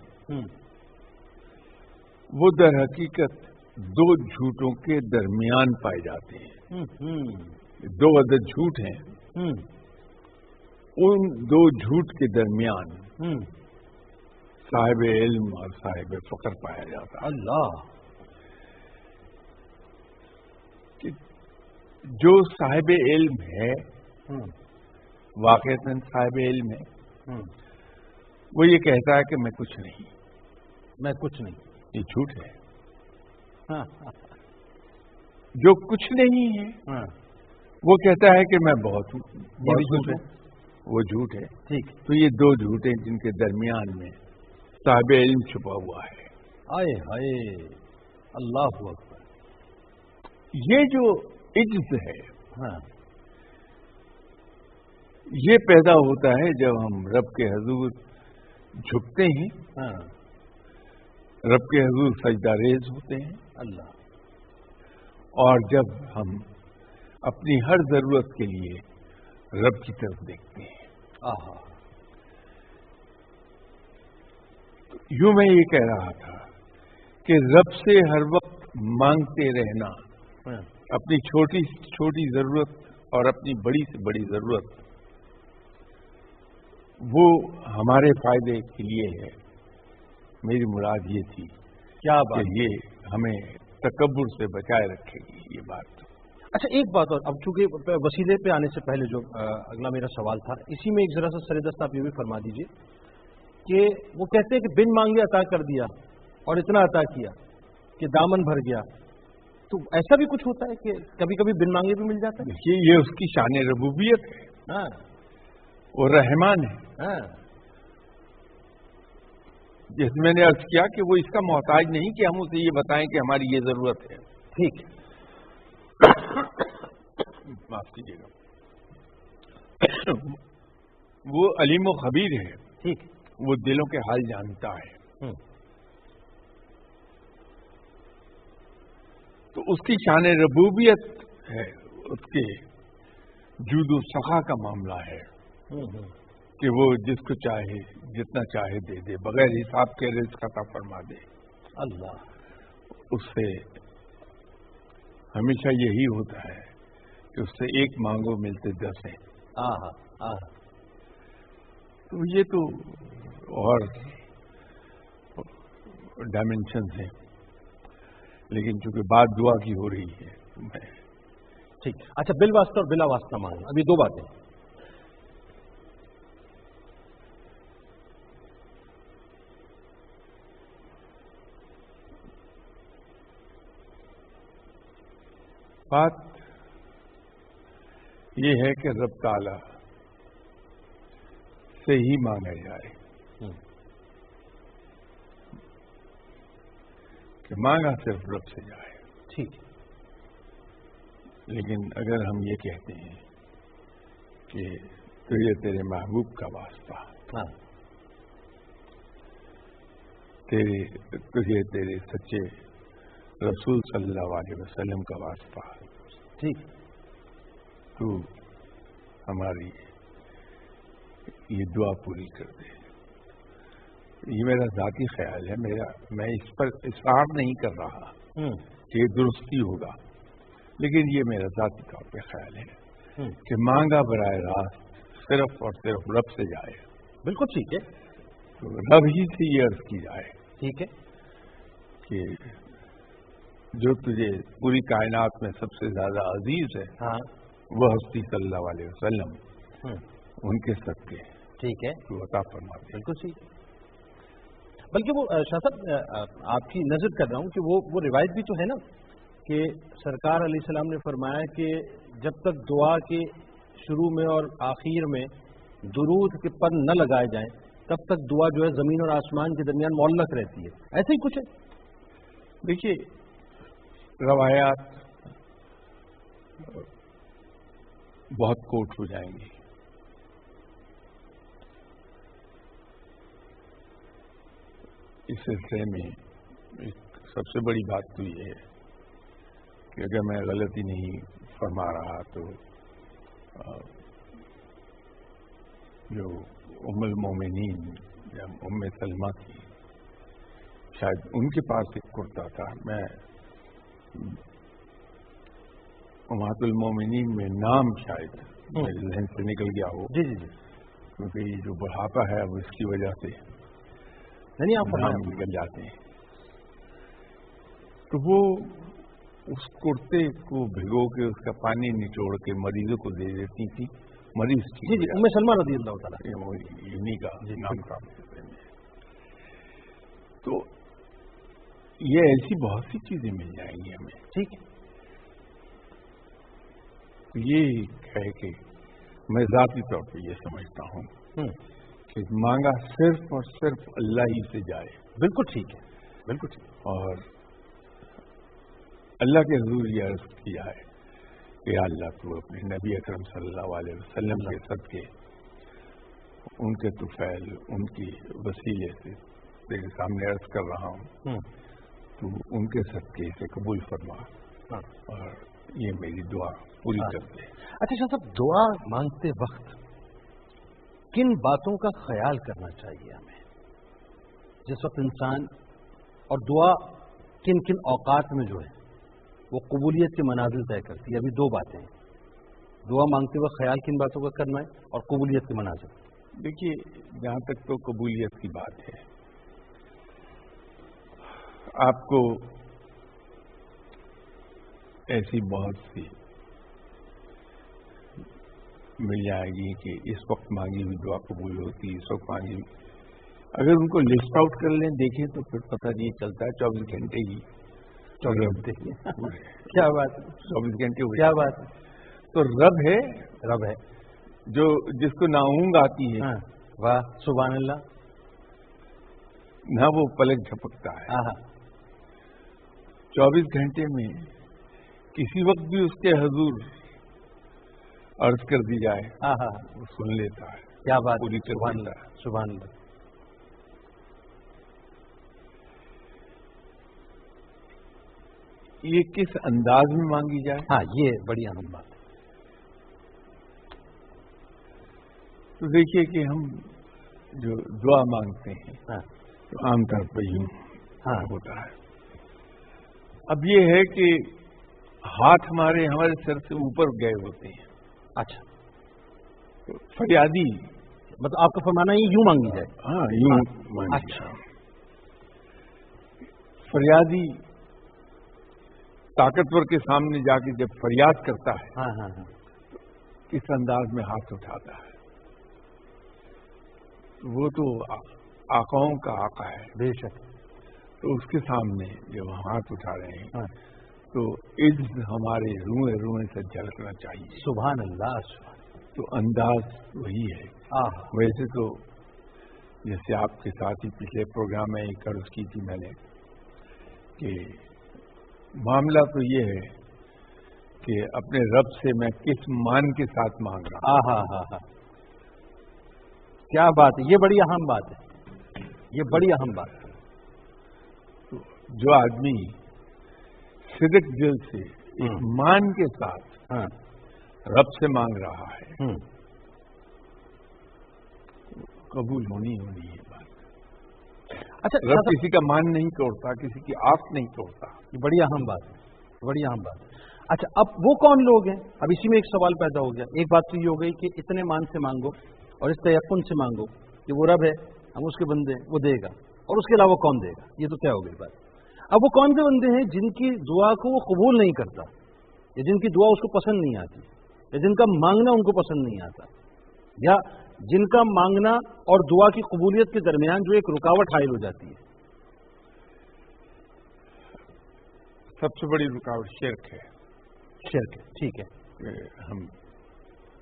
وہ در حقیقت دو جھوٹوں کے درمیان پائے جاتے ہیں. دو عدد جھوٹ ہیں، ان دو جھوٹ کے درمیان صاحب علم اور صاحب فقر پایا جاتا ہے. اللہ. کہ جو صاحب علم ہے، واقعتاً صاحب علم ہے، وہ یہ کہتا ہے کہ میں کچھ نہیں، میں کچھ نہیں. یہ جھوٹ ہے. جو کچھ نہیں ہے وہ کہتا ہے کہ میں بہت ہوں، یہ جھوٹ ہے، وہ جھوٹ ہے. ٹھیک. تو یہ دو جھوٹ ہیں جن کے درمیان میں صاحب علم چھپا ہوا ہے. آئے ہائے، اللہ اکبر. یہ جو عجز ہے، یہ پیدا ہوتا ہے جب ہم رب کے حضور جھکتے ہیں، رب کے حضور سجدہ ریز ہوتے ہیں. اللہ. اور جب ہم اپنی ہر ضرورت کے لیے رب کی طرف دیکھتے ہیں. آہا. یوں میں یہ کہہ رہا تھا کہ رب سے ہر وقت مانگتے رہنا، اپنی چھوٹی سے چھوٹی ضرورت اور اپنی بڑی سے بڑی ضرورت، وہ ہمارے فائدے کے لیے ہے. میری مراد یہ تھی کیا بات، کہ یہ ہمیں تکبر سے بچائے رکھے گی یہ بات. اچھا ایک بات اور، اب چونکہ وسیلے پہ آنے سے پہلے جو اگلا میرا سوال تھا، اسی میں ایک ذرا سا سردست آپ یہ بھی فرما دیجئے کہ وہ کہتے ہیں کہ بن مانگے عطا کر دیا اور اتنا عطا کیا کہ دامن بھر گیا. تو ایسا بھی کچھ ہوتا ہے کہ کبھی کبھی بن مانگے بھی مل جاتا ہے؟ دیکھیے، یہ اس کی شان ربوبیت ہے. وہ رحمان ہے. جس میں نے عرض کیا کہ وہ اس کا محتاج نہیں کہ ہم اسے یہ بتائیں کہ ہماری یہ ضرورت ہے. ٹھیک. معاف کیجیے گا. وہ علیم و خبیر ہے. ٹھیک. وہ دلوں کے حال جانتا ہے. تو اس کی شان ربوبیت ہے، اس کے جود و سخا کا معاملہ ہے کہ وہ جس کو چاہے جتنا چاہے دے دے، بغیر حساب کے رزق عطا فرما دے. اللہ. اس سے ہمیشہ یہی ہوتا ہے کہ اس سے ایک مانگو ملتے 10 ہیں. تو یہ تو اور ڈائمینشنز ہیں، لیکن چونکہ بات دعا کی ہو رہی ہے. ٹھیک. اچھا، بل واسطہ اور بلا واسطہ مانگ، ابھی دو باتیں. بات یہ ہے کہ رب تعالی سے ہی مانگا جائے، کہ مانگا صرف رب سے جائے. ٹھیک. لیکن اگر ہم یہ کہتے ہیں کہ تجھے تیرے محبوب کا واسطہ، تجھے تیرے سچے रसूल सल्लल्लाहु अलैहि वसल्लम का वास्ता, ठीक, तो हमारी ये दुआ पूरी कर दे। ये मेरा ذاتی ख्याल है, मैं इस पर इसरार नहीं कर रहा कि दुरुस्ती होगा, लेकिन ये मेरा ذاتی तौर पे ख्याल है कि मांगा बराह रास्त सिर्फ और सिर्फ रब से जाए। बिल्कुल ठीक है, तो रब ही से ये अर्ज की जाए, ठीक है, कि जो तुझे पूरी कायनात में सबसे ज्यादा अजीज है, हाँ, वो हस्ती सल्लल्लाहु अलैहि वसल्लम, उनके सदके ठीक है, तो अता फरमा दे। बिल्कुल ठीक। बल्कि वो शाह साहब आपकी नजर कर रहा हूँ कि वो रिवायत भी तो है ना कि सरकार अलैहिस्सलाम ने फरमाया कि जब तक दुआ के शुरू में और आखिर में दुरूद के पद न लगाए जाएं तब तक दुआ जो है जमीन और आसमान के दरमियान मुअल्लक रहती है। ऐसे ही कुछ है। देखिए, रवायात बहुत कोट हो जाएंगी, इस सिलसिले में एक सबसे बड़ी बात तो ये है कि अगर मैं गलती नहीं फरमा रहा तो जो उम्मुल मोमिनीन या उम्मे सलमा की, शायद उनके पास एक कुर्ता था, मैं उम्मतुल मोमिनीन में नाम शायद मेरे जहन से निकल गया हो, जी जी जी, क्योंकि जो बुढ़ापा है वो इसकी वजह से नहीं आप नाम निकल जाते हैं। तो वो उस कुर्ते को भिगो के उसका पानी निचोड़ के मरीजों को दे देती थी, मरीज की। जी जी, उम्मे सलमा रज़ी अल्लाह तआला इन्हीं का नाम था। तो ये ऐसी बहुत सी चीजें मिल जाएंगी हमें, ठीक है। तो ये है कि मैं ज़ाती तौर पे ये समझता हूँ कि मांगा सिर्फ और सिर्फ अल्लाह ही से जाए। बिल्कुल ठीक है, बिल्कुल ठीक। और अल्लाह के हुजूर ये अर्ज किया है कि अल्लाह तू अपने नबी अकरम सल्लल्लाहु अलैहि वसल्लम के सदके, उनके तुफैल, उनकी वसीले से तेरे सामने अर्ज कर रहा हूँ, तू उनके सदके से कबूल फरमा और ये मेरी दुआ पूरी कर दे। अच्छा शाह साहब, दुआ मांगते वक्त किन बातों का ख्याल करना चाहिए हमें जिस वक्त इंसान, और दुआ किन किन औकात में जो है वो कबूलियत के मनाजिल तय करती है? अभी दो बातें हैं, दुआ मांगते वक्त ख्याल किन बातों का करना है और कबूलियत के मनाजिल। देखिए, जहां तक तो कबूलियत की बात है, आपको ऐसी बहुत सी मिल जाएगी कि इस वक्त मांगी हुई दुआ कबूल होती, इस वक्त मांगी हुई, अगर उनको लिस्ट आउट कर लें देखें तो फिर पता नहीं चलता है 24 घंटे ही। 24 घंटे क्या बात है, 24 घंटे हुए, क्या बात है। तो रब है, रब है जो जिसको ना ऊँग आती है, वाह सुभान अल्लाह, ना वो पलक झपकता है, 24 घंटे में किसी वक्त भी उसके हुजूर अर्ज कर दी जाए, वो सुन लेता है। क्या बात, पूरी सुभान अल्लाह, सुभान अल्लाह। ये किस अंदाज में मांगी जाए, हाँ ये बड़ी अहम बात है। तो देखिए कि हम जो दुआ मांगते हैं तो आमतौर पर यूं होता है। अब ये है कि हाथ हमारे सिर से ऊपर गए होते हैं। अच्छा, तो फरियादी, मतलब आपका फरमाना ये यूं मांगी जाए? हाँ, यूं मांगी। अच्छा, फरियादी ताकतवर के सामने जाके जब फरियाद करता है, हाँ, तो किस अंदाज में हाथ उठाता है, वो तो आकाओं का आका है बेशक। तो उसके सामने जब हम हाथ उठा रहे हैं तो इज्ज हमारे रुएं रुएं से झलकना चाहिए। सुभान अल्लाह, तो अंदाज वही है। वैसे तो जैसे आपके साथ ही पिछले प्रोग्राम में एक अर्ज की थी मैंने कि मामला तो ये है कि अपने रब से मैं किस मान के साथ मांग रहा हूं। हाँ, क्या बात है, ये बड़ी अहम बात है, ये बड़ी अहम बात है। तो जो आदमी सिदक दिल से एक मान के साथ रब से मांग रहा है, कबूल होनी है बात। अच्छा, रब किसी का मान नहीं तोड़ता, किसी की आस नहीं तोड़ता। ये बड़ी अहम बात है, बड़ी अहम बात है। अच्छा, अब वो कौन लोग हैं? अब इसी में एक सवाल पैदा हो गया। एक बात तो ये हो गई कि इतने मान से मांगो और इस तयक्कुन से मांगो कि वो रब है, हम उसके बंदे हैं, वो देगा, और उसके अलावा कौन देगा? ये तो क्या हो गई बात। अब वो कौन से बंदे हैं जिनकी दुआ को वो कबूल नहीं करता, या जिनकी दुआ उसको पसंद नहीं आती, या जिनका मांगना उनको पसंद नहीं आता, या जिनका मांगना और दुआ की कबूलियत के दरमियान जो एक रुकावट हायल हो जाती है? सबसे बड़ी रुकावट शिर्क है। शिर्क है, ठीक है।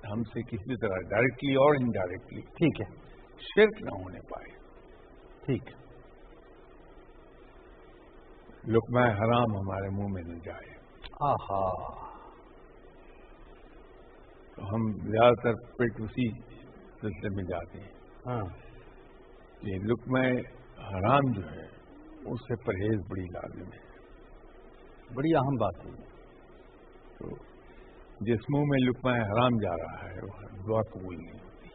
हमसे किसी तरह डायरेक्टली और इनडायरेक्टली, ठीक है, शिर्क ना होने पाए। ठीक है। लुक़मा हराम हमारे मुंह में न जाए। आहा, तो हम ज्यादातर पेट उसी सिलसिले में जाते हैं। हाँ, ये लुक़मा हराम जो है उससे परहेज बड़ी लाजिम है, बड़ी अहम बात है। तो जिस मुंह में लुक़मा हराम जा रहा है वो दुआ कबूल नहीं होती।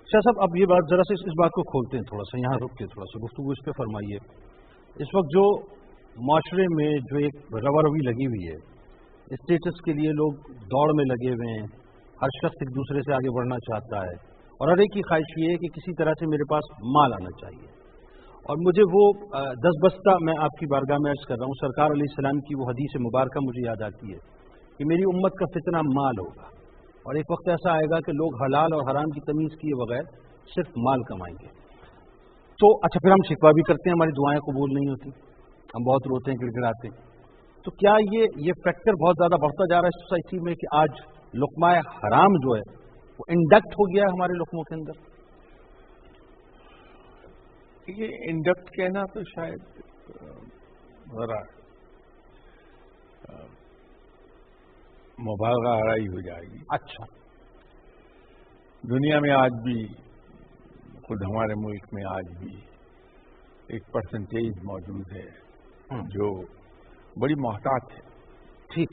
शाह साहब, अब ये बात जरा से इस बात को खोलते हैं, थोड़ा सा यहाँ रुक के थोड़ा सा गुफ्तगू इस पे फरमाइए। इस वक्त जो माशरे में जो एक रवा-रवी लगी हुई है, स्टेटस के लिए लोग दौड़ में लगे हुए हैं, हर शख्स एक दूसरे से आगे बढ़ना चाहता है, और हर एक की ख्वाहिश ये है कि किसी तरह से मेरे पास माल आना चाहिए। और मुझे वो 10 बस्ता मैं आपकी बारगाह में अर्ज कर रहा हूँ, सरकार अलैहिस्सलाम की वो हदीस मुबारका मुझे याद आती है कि मेरी उम्मत का फितना माल होगा, और एक वक्त ऐसा आएगा कि लोग हलाल और हराम की तमीज़ किए बगैर सिर्फ माल कमाएंगे। तो अच्छा, फिर हम शिकवा भी करते हैं, हमारी दुआएं कबूल नहीं होती, हम बहुत रोते हैं, गिड़गिड़ाते हैं। तो क्या ये फैक्टर बहुत ज़्यादा बढ़ता जा रहा है सोसाइटी में कि आज लुक़मा हराम जो है वो इंडक्ट हो गया है हमारे लुक़मों के अंदर? ये इंडक्ट कहना तो शायद जरा मुबालगा आराई हो जाएगी। अच्छा, दुनिया में आज भी, खुद हमारे मुल्क में आज भी एक परसेंटेज मौजूद है जो बड़ी मोहतात है, ठीक,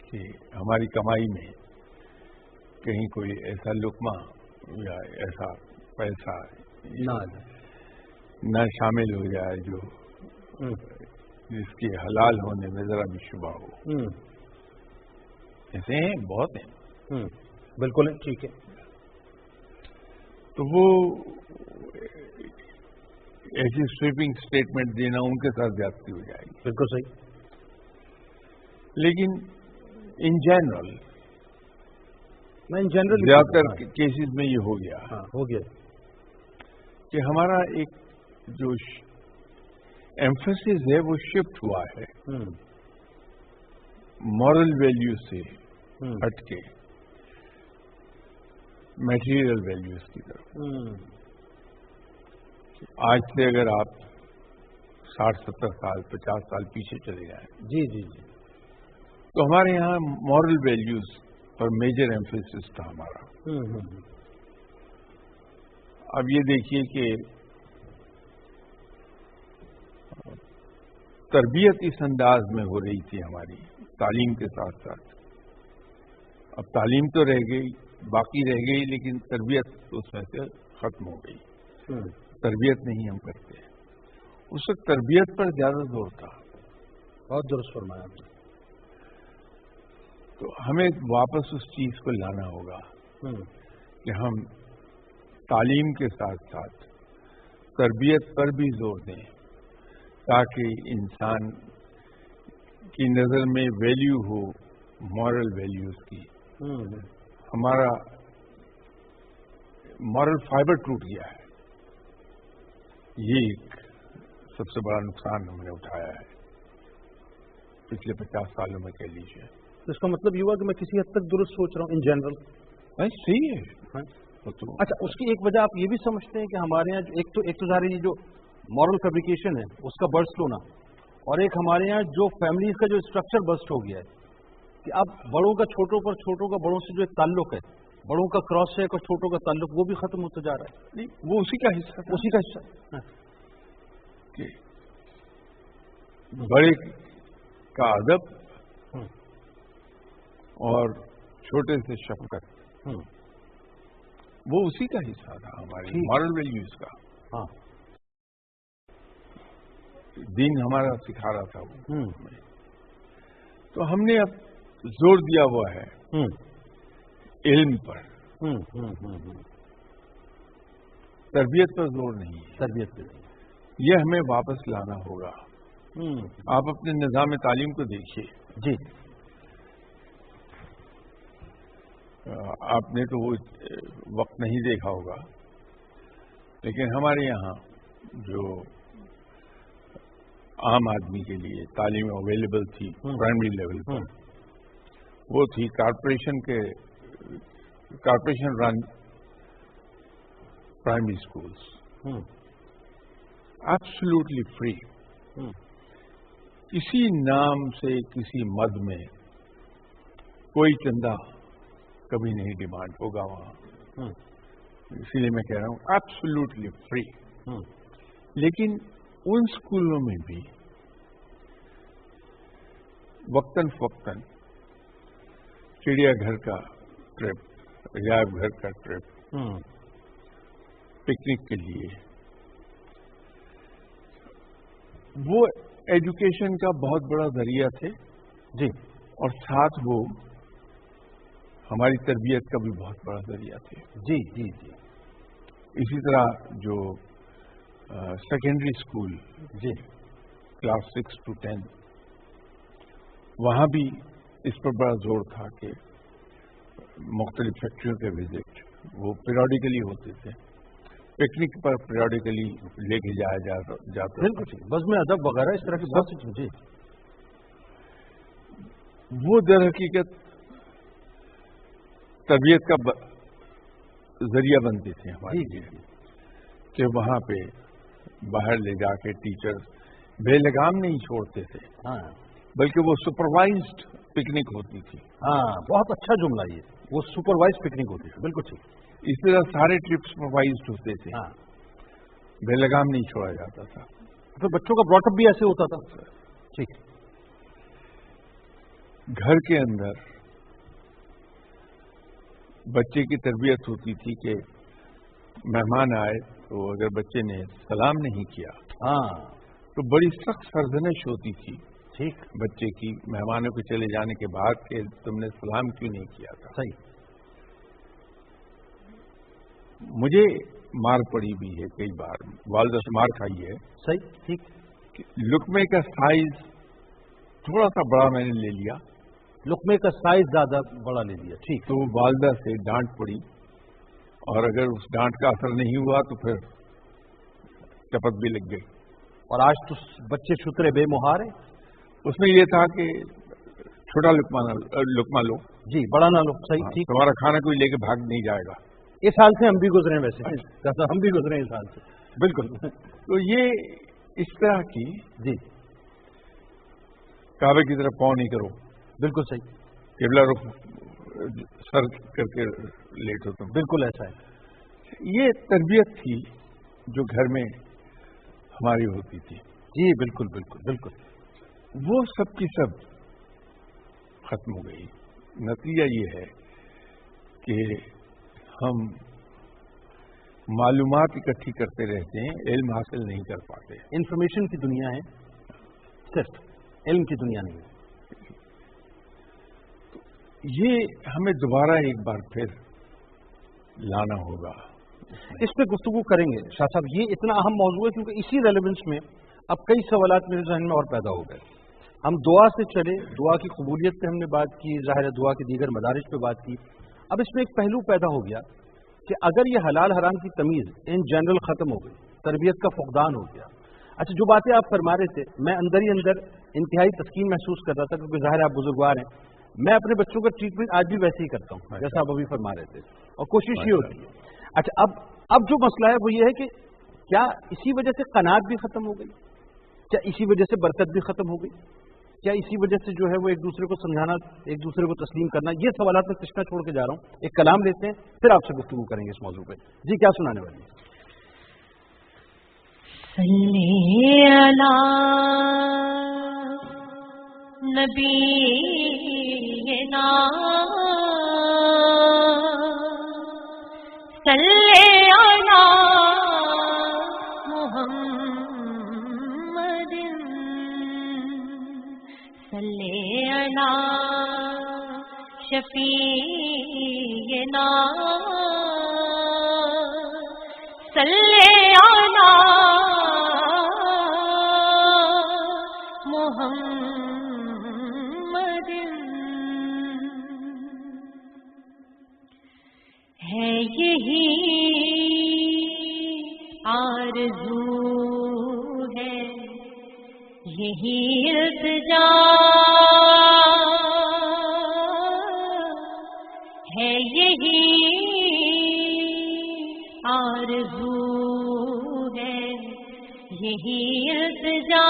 कि हमारी कमाई में कहीं कोई ऐसा लुक़मा या ऐसा पैसा न शामिल हो जाए जो जिसके हलाल होने में जरा भी शुबा हो। ऐसे हैं, बहुत हैं। बिल्कुल है, ठीक है। तो वो ऐसी स्वीपिंग स्टेटमेंट देना उनके साथ ज्यादती हो जाएगी। बिल्कुल सही। लेकिन इन जनरल, मैं इन जनरल ज्यादातर केसेस में ये हो गया। हाँ, हो गया कि हमारा एक जो एम्फेसिस है वो शिफ्ट हुआ है मॉरल वैल्यू से हटके मैटेरियल वैल्यूज की तरफ। आज से अगर आप 60-70 साल 50 साल पीछे चले जाएं, जी जी जी, तो हमारे यहाँ मॉरल वैल्यूज पर मेजर एम्फेसिस था हमारा। अब ये देखिए कि तरबियत इस अंदाज में हो रही थी हमारी तालीम के साथ साथ। अब तालीम तो रह गई, बाकी रह गई, लेकिन तरबियत उसमें से खत्म हो गई। तरबियत नहीं हम करते। उस वक्त तरबियत पर ज्यादा जोर था। बहुत दुरुस्त फरमाया। तो हमें वापस उस चीज को लाना होगा कि हम तालीम के साथ साथ तरबियत पर भी जोर दें, ताकि इंसान की नजर में वैल्यू हो मॉरल वैल्यूज की। हमारा मॉरल फाइबर टूट गया है, ये एक सबसे बड़ा नुकसान हमने उठाया है पिछले 50 सालों में, कह लीजिए। तो इसका मतलब ये हुआ कि मैं किसी हद तक दुरुस्त सोच रहा हूँ इन जनरल। सही है। हाँ? तो अच्छा, उसकी एक वजह आप ये भी समझते हैं कि हमारे यहाँ एक तो ज़ाहिर ये जो मॉरल फैब्रिकेशन है उसका बर्स्ट होना, और एक हमारे यहाँ जो फैमिलीज का जो स्ट्रक्चर बर्स्ट हो गया है कि अब बड़ों का छोटों पर, छोटों का बड़ों से जो एक ताल्लुक है, बड़ों का क्रॉस है और छोटों का ताल्लुक, वो भी खत्म होता जा रहा है। नहीं, वो उसी का हिस्सा, उसी का हिस्सा। बड़े का अदब और छोटे से शफकत, वो उसी का हिस्सा था हमारे मॉरल वैल्यूज का। हाँ, दीन हमारा सिखा रहा था वो। तो हमने अब जोर दिया हुआ है इल्म पर, तरबियत पर जोर नहीं है। तरबियत पे ये हमें वापस लाना होगा। आप अपने निज़ाम तालीम को देखिए जी। आपने तो वो वक्त नहीं देखा होगा, लेकिन हमारे यहाँ जो आम आदमी के लिए तालीम अवेलेबल थी प्राइमरी लेवल पर, वो थी corporation run primary schools, absolutely free. किसी नाम से किसी मद में कोई चंदा कभी नहीं डिमांड होगा वहां, इसीलिए मैं कह रहा हूं एब्सोल्युटली फ्री। लेकिन उन स्कूलों में भी वक्तन फक्तन चिड़ियाघर का ट्रिप, अजायब घर का ट्रिप, पिकनिक के लिए, वो एजुकेशन का बहुत बड़ा जरिया थे जी, और साथ वो हमारी तरबियत का भी बहुत बड़ा जरिया थे। जी जी जी। इसी तरह जो सेकेंडरी स्कूल जी, क्लास 6 to 10, वहां भी इस पर बड़ा जोर था कि मुख्तलिफ फैक्ट्रियों के विजिट वो पीरियडिकली होते थे, पिकनिक पर पीरियडिकली लेके जाया जाता। बिल्कुल, बस में अदब वगैरह इस तरह की बहुत सी चीजें, वो दर हकीकत तरबियत का जरिया बनते थे हमारे लिए, कि वहां पे बाहर ले जाके टीचर्स बेलगाम नहीं छोड़ते थे, हाँ, बल्कि वो सुपरवाइज्ड पिकनिक होती थी। हाँ, बहुत अच्छा जुमला ये, वो सुपरवाइज पिकनिक होती थी। बिल्कुल ठीक। इस तरह सारे ट्रिप सुपरवाइज्ड होते थे, हाँ, बेलगाम नहीं छोड़ा जाता था। तो बच्चों का ब्रॉटअप भी ऐसे होता था। ठीक। घर के अंदर बच्चे की तरबियत होती थी कि मेहमान आए तो अगर बच्चे ने सलाम नहीं किया, हाँ, तो बड़ी सख्त सरजनिश होती थी ठीक, बच्चे की मेहमानों के चले जाने के बाद कि तुमने सलाम क्यों नहीं किया था। सही। मुझे मार पड़ी भी है कई बार, वालिदा से मार खाई है। सही, ठीक। लुकमे का साइज थोड़ा सा बड़ा मैंने ले लिया, लुकमे का साइज ज्यादा बड़ा ले लिया। ठीक। तो वालिदा से डांट पड़ी, और अगर उस डांट का असर नहीं हुआ तो फिर चपत भी लग गई। और आज तो बच्चे शुतरे बेमुहार है। उसमें यह था कि छोटा लुकमा लो जी, बड़ा ना लो। सही, हाँ, ठीक। तुम्हारा खाना कोई लेके भाग नहीं जाएगा। इस हाल से हम भी गुजरे हैं, वैसे जैसा हम भी गुजरे इस हाल से। बिल्कुल। तो ये इस तरह की जी, काबे की तरफ पाँव नहीं करो, बिल्कुल सही, किबला रुख सर करके लेटो तुम, बिल्कुल ऐसा है। ये तरबियत थी जो घर में हमारी होती थी। जी, बिल्कुल बिल्कुल बिल्कुल। वो सब की सब खत्म हो गई। नतीजा ये है कि हम मालूमात इकट्ठी करते रहते हैं, इल्म हासिल नहीं कर पाते। इंफॉर्मेशन की दुनिया है, सिर्फ इल्म की दुनिया नहीं है। ये हमें दोबारा एक बार फिर लाना होगा। इस पे गुफ्तगू करेंगे शाह साहब। ये इतना अहम मौजू है क्योंकि इसी रेलेवेंस में अब कई सवालात मेरे जहन में और पैदा हो गए। हम दुआ से चले, दुआ की कबूलियत पे हमने बात की, ज़ाहिर है दुआ के दीगर मदारिज पे बात की। अब इसमें एक पहलू पैदा हो गया कि अगर ये हलाल हराम की तमीज़ इन जनरल ख़त्म हो गई, तरबियत का फुकदान हो गया। अच्छा, जो बातें आप फरमा रहे थे, मैं अंदर ही अंदर इंतहाई तस्कीन महसूस कर रहा था, क्योंकि ज़ाहिर है आप बुजुर्गवार हैं। मैं अपने बच्चों का ट्रीटमेंट आज भी वैसे ही करता हूँ जैसा आप अभी फरमा रहे थे, और कोशिश ये होती है। अच्छा, अब जो मसला है वो ये है कि क्या इसी वजह से कनात भी खत्म हो गई, क्या इसी वजह से बरकत भी खत्म हो गई, क्या इसी वजह से जो है वो एक दूसरे को समझाना, एक दूसरे को तस्लीम करना, ये सवालात में तशना छोड़ के जा रहा हूँ। एक कलाम लेते हैं, फिर आपसे गुफ्तगू करेंगे इस मौजू पे। जी, क्या सुनाने वाली है? صلی علی نبینا صلی علی محمد صلی علی شفیعنا صلی علی محمد ہے یہی آرزو ہے یہی التجا ہے یہی آرزو ہے یہی التجا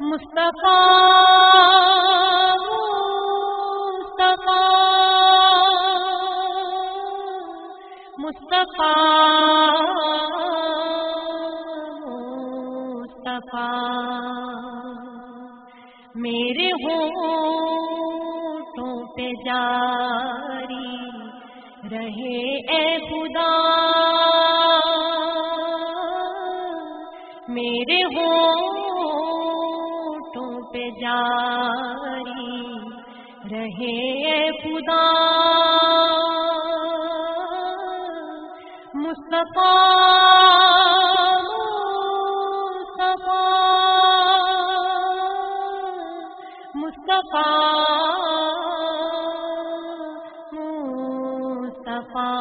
مصطفیٰ مصطفیٰ مصطفیٰ میرے ہونٹوں پہ جاری رہے اے خدا میرے ہونٹوں پہ جاری رہے اے خدا مصطفیٰ مصطفیٰ مصطفیٰ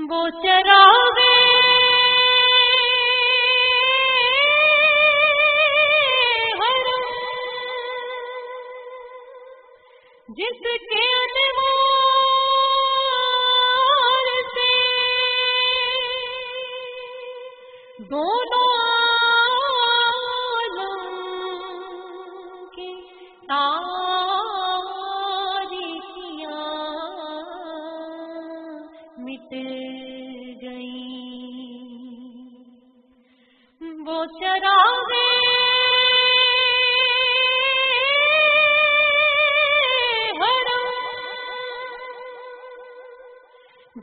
وہ چراغے جس کے انوار سے دونوں عالم کی تاریکیاں مٹ گئیں وہ چراغے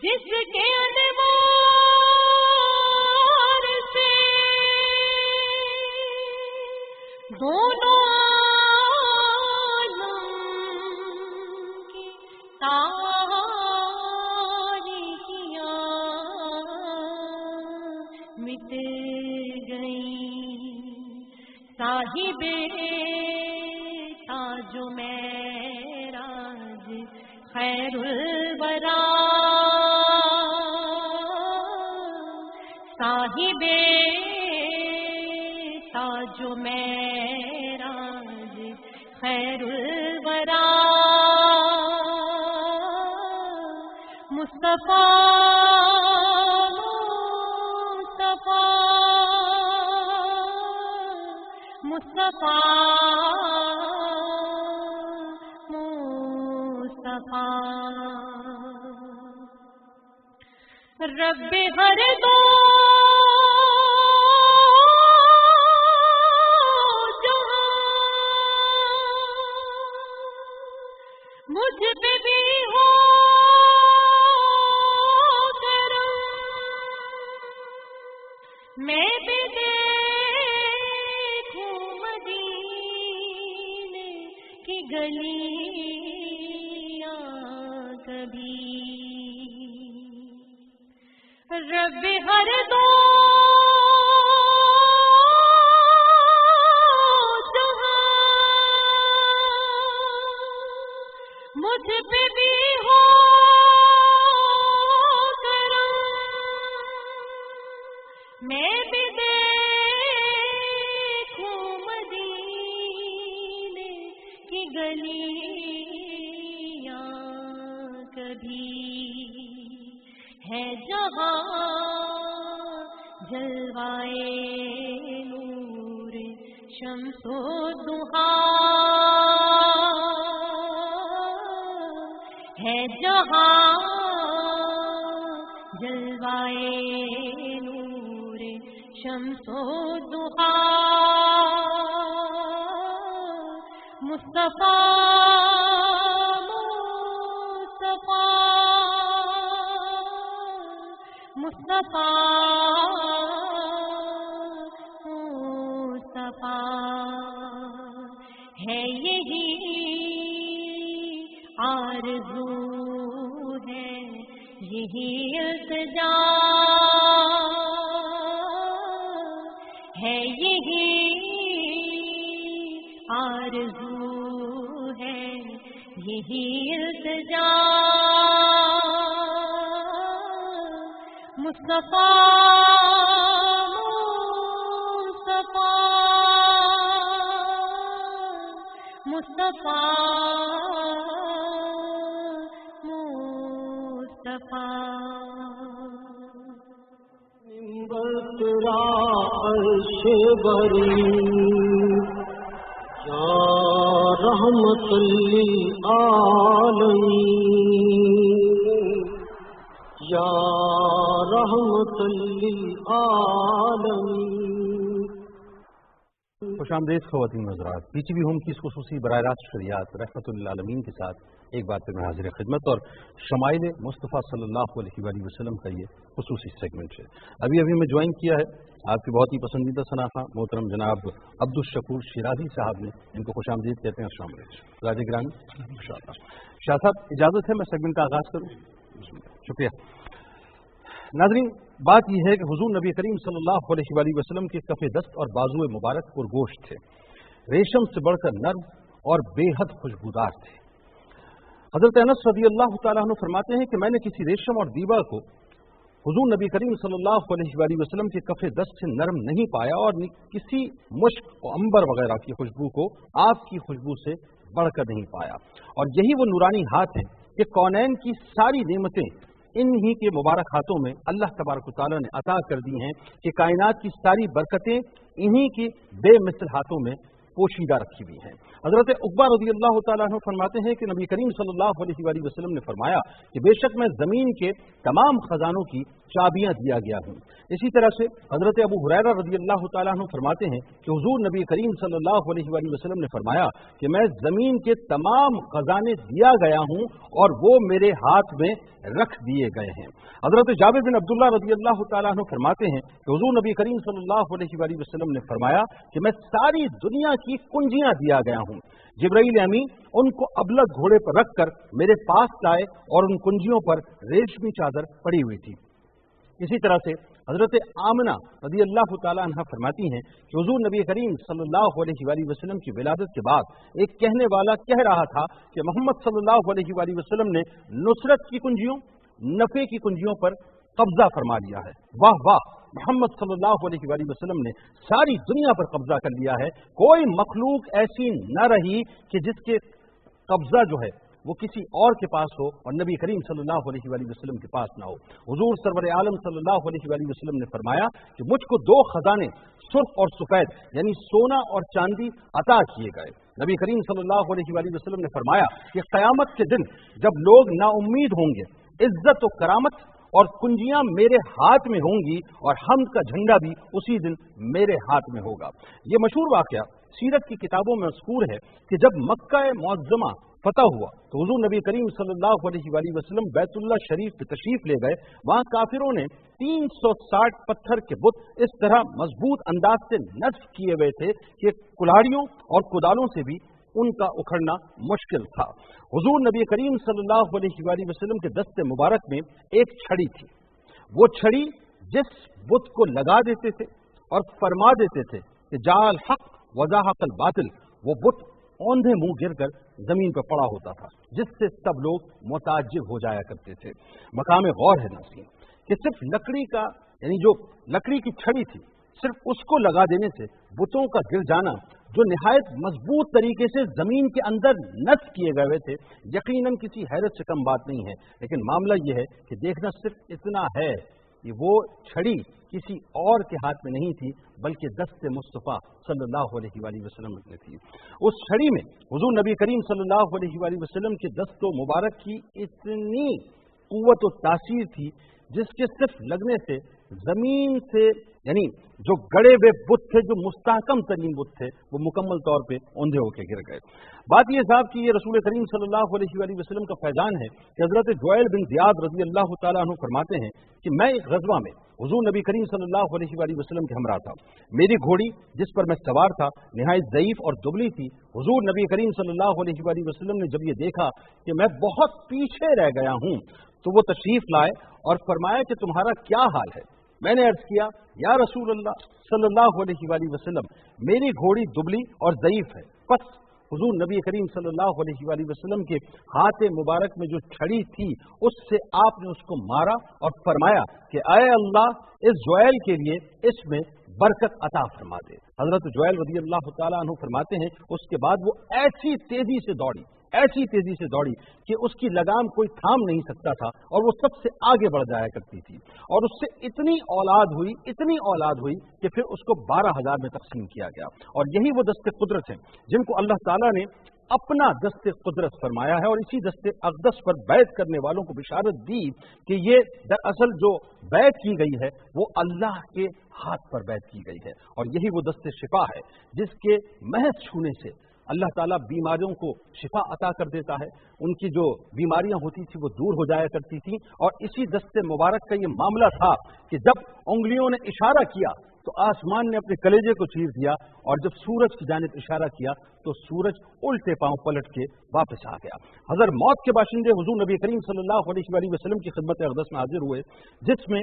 جس کے انوار سے دونوں عالم کی تاریکیاں مٹ گئیں صاحب تاج و معراج خیر الورا صاحب تاج و معراج خیر الورا مصطفیٰ مصطفیٰ مصطفیٰ رب ہر دو مجھ پہ بھی ہو کرم میں بھی دیکھوں مدینے کی گلیاں کبھی رب ہر دو مجھ پہ بھی ہو کرم میں بھی دیکھوں مدینے کی گلیاں کبھی ہے جہاں جلوائے نور شمس و ضحا ہے جہاں शम्सो दुहा मुस्तफा मुस्तफा मुस्तफा मुस्तफा है यही आरज़ू है यही इल्तिजा है यही आरज़ू है यही इल्तिजा मुस्तफा मुस्तफा मुस्तफा मुस्तफा मिंबर तेरा अर्शे बरी या रहमतुल लिल आलमीन या रहमतुल लिल आलमीन। खुशामदीद ख़वातीन हज़रात, PTV होम की इस ख़ुसूसी बराह रास्त शरियात रहमतुल लिल आलमीन के साथ एक बार फिर मैं हाज़िर खिदमत और शमाइल मुस्तफ़ा सल्लल्लाहु अलैहि वसल्लम का ये ख़ुसूसी सेगमेंट है। अभी मैं ज्वाइन किया है आपकी बहुत ही पसंदीदा सनाखा मोहतरम जनाब अब्दुल शकूर शिराज़ी साहब ने, इनको खुशामदीद कहते हैं। अस्सलाम वालेकुम राज गिरामी शाह साहब, इजाज़त है मैं सेगमेंट का आगाज़ करूँ? शुक्रिया। नाज़रीन, बात यह है कि हुज़ूर नबी करीम सल्लल्लाहु अलैहि वसल्लम के कफ़े दस्त और बाजुए मुबारक पुरगोश थे, रेशम से बढ़कर नर्म और बेहद खुशबूदार थे। हज़रत अनस रज़ियल्लाहु ताला अन्हु फरमाते हैं कि मैंने किसी रेशम और दीवा को हुज़ूर नबी करीम सल्लल्लाहु अलैहि वसल्लम के कफ़े दस्त से नरम नहीं पाया और किसी मुश्क और अंबर वगैरह की खुशबू को आपकी खुशबू से बढ़कर नहीं पाया। और यही वो नूरानी हाथ है कि कौनैन की सारी नेमतें इन्हीं के मुबारक हाथों में अल्लाह तबारक व तआला ने अता कर दी हैं कि कायनात की सारी बरकतें इन्हीं के बेमिसल हाथों में पोशीदा रखी हुई हैं। हज़रत उक़बा रज़ियल्लाहु ताला अन्हु फरमाते हैं कि नबी करीम सल्लल्लाहु अलैहि वसल्लम ने फरमाया कि बेशक मैं ज़मीन के तमाम खजानों की चाबियां दिया गया हूँ। इसी तरह से हज़रत अबू हुरैरा रज़ियल्लाहु ताला अन्हु फरमाते हैं कि हुज़ूर नबी करीम सल्लल्लाहु अलैहि वसल्लम ने फरमाया कि मैं ज़मीन के तमाम खजाने दिया गया हूँ और वो मेरे हाथ में रख दिए गए हैं। हज़रत जाबिर बिन अब्दुल्लाह रज़ियल्लाहु ताला अन्हु फरमाते हैं कि हुज़ूर नबी करीम सल्लल्लाहु अलैहि वसल्लम ने फरमाया कि मैं सारी दुनिया की कुंजियां दिया गया हूँ। जिब्राइल अमीन उनको अबलग घोड़े पर रखकर मेरे पास लाए और उन कुंजियों पर रेशमी चादर पड़ी हुई थी। इसी तरह से हज़रत आमना रज़ियल्लाहु ताला अन्हा फरमाती हैं कि हुज़ूर नबी करीम सल्लल्लाहु अलैहि वसल्लम की विलादत के बाद एक कहने वाला कह रहा था कि मोहम्मद सल्लल्लाहु अलैहि वसल्लम ने नुसरत की कुंजियों, नफ़े की कुंजियों पर कब्जा फरमा लिया है। वाह वाह, मोहम्मद सल्लल्लाहु अलैहि वसल्लम ने सारी दुनिया पर कब्जा कर लिया है। कोई मखलूक ऐसी न रही कि जिसके कब्जा जो है वो किसी और के पास हो और नबी करीम सल्लल्लाहु अलैहि वसल्लम के पास ना हो। हुजूर सरवर आलम सल्लल्लाहु अलैहि वसल्लम ने फरमाया कि मुझको दो खजाने सुर्ख और सफेद यानी सोना और चांदी अता किए गए। नबी करीम सल्लल्लाहु अलैहि वसल्लम ने फरमाया कि क़यामत के दिन जब लोग नाउम्मीद होंगे, इज्जत और करामत और कुंजियां मेरे हाथ में होंगी और हम्द का झंडा भी उसी दिन मेरे हाथ में होगा। ये मशहूर वाक़या सीरत की किताबों में मज़कूर है कि जब मक्का मुअज़्ज़मा फतह हुआ तो हुजूर नबी करीम सल्लल्लाहु अलैहि वसल्लम बैतुल्लाह शरीफ पे तशरीफ ले गए। वहां काफिरों ने 360 पत्थर के बुत इस तरह मजबूत अंदाज से नस्ब किए हुए थे कि कुल्हाड़ियों और कुदालों से भी उनका उखड़ना मुश्किल था। हुजूर नबी करीम सल्लल्लाहु अलैहि वसल्लम के दस्ते मुबारक में एक छड़ी थी। वो छड़ी जिस बुत को लगा देते थे और फरमा देते थे कि जाल हक वजाहकल बातिल, वो बुत औंधे मुंह गिरकर जमीन पर पड़ा होता था, जिससे सब लोग मुताज्जिब हो जाया करते थे। मकाम गौर है नाज़रीन कि सिर्फ लकड़ी का यानी जो लकड़ी की छड़ी थी सिर्फ उसको लगा देने से बुतों का गिर जाना जो निहायत मजबूत तरीके से जमीन के अंदर नस्ब किए गए थे यकीनन किसी हैरत से कम बात नहीं है। लेकिन मामला यह है कि देखना सिर्फ इतना है कि वो छड़ी किसी और के हाथ में नहीं थी बल्कि दस्ते मुस्तफ़ा सल्लल्लाहु अलैहि वसल्लम में थी। उस छड़ी में हुजूर नबी करीम सल्लल्लाहु अलैहि वसल्लम के दस्तों मुबारक की इतनी कुव्वत और तासीर थी जिसके सिर्फ लगने से जमीन से यानी जो गड़े हुए बुत थे, जो मुस्तहकम तरीन बुत थे, वो मुकम्मल तौर पे औंधे होकर गिर गए। बात ये साहब कि ये रसूल करीम सल्लल्लाहु अलैहि वसल्लम का फैजान है कि हजरत जुएल बिन ज़ियाद रज़ी अल्लाह तआला अन्हु फरमाते हैं कि मैं एक गज़वा में हुजूर नबी करीम सल्लल्लाहु अलैहि वसल्लम के हमरा था। मेरी घोड़ी जिस पर मैं सवार था निहायत ज़ईफ़ और दुबली थी। हुजूर नबी करीम सल्लल्लाहु अलैहि वसल्लम ने जब ये देखा कि मैं बहुत पीछे रह गया हूँ तो वो तशरीफ़ लाए और फरमाया कि तुम्हारा क्या हाल है। मैंने अर्ज किया, या रसूल अल्लाह सल्लल्लाहु अलैहि वसल्लम, मेरी घोड़ी दुबली और ज़ईफ़ है। बस हुजूर नबी करीम सल्लल्लाहु अलैहि वसल्लम के हाथ मुबारक में जो छड़ी थी उससे आपने उसको मारा और फरमाया कि आए अल्लाह इस जुएल के लिए इसमें बरकत अता फरमा दे। हजरत जुएल रज़ी अल्लाह तआला अन्हु फरमाते हैं उसके बाद वो ऐसी तेजी से दौड़ी कि उसकी लगाम कोई थाम नहीं सकता था और वो सबसे आगे बढ़ जाया करती थी और उससे इतनी औलाद हुई कि फिर उसको 12,000 में तकसीम किया गया। और यही वो दस्ते कुदरत हैं जिनको अल्लाह ताला ने अपना दस्ते कुदरत फरमाया है और इसी दस्ते अक़दस पर बैत करने वालों को बिशारत दी कि ये दरअसल जो बैत की गई है वो अल्लाह के हाथ पर बैत की गई है। और यही वो दस्ते शिफा है जिसके महज छूने से अल्लाह ताला बीमारियों को शिफा अता कर देता है। उनकी जो बीमारियां होती थी वो दूर हो जाया करती थी। और इसी दस्ते मुबारक का ये मामला था कि जब उंगलियों ने इशारा किया तो आसमान ने अपने कलेजे को चीर दिया और जब सूरज की जानिब इशारा किया तो सूरज उल्टे पांव पलट के वापस आ गया। हज़र मौत के बाशिंदे हुजूर नबी करीम सल्लल्लाहु अलैहि वसल्लम की खिदमत अक़दस में हाजिर हुए, जिसमें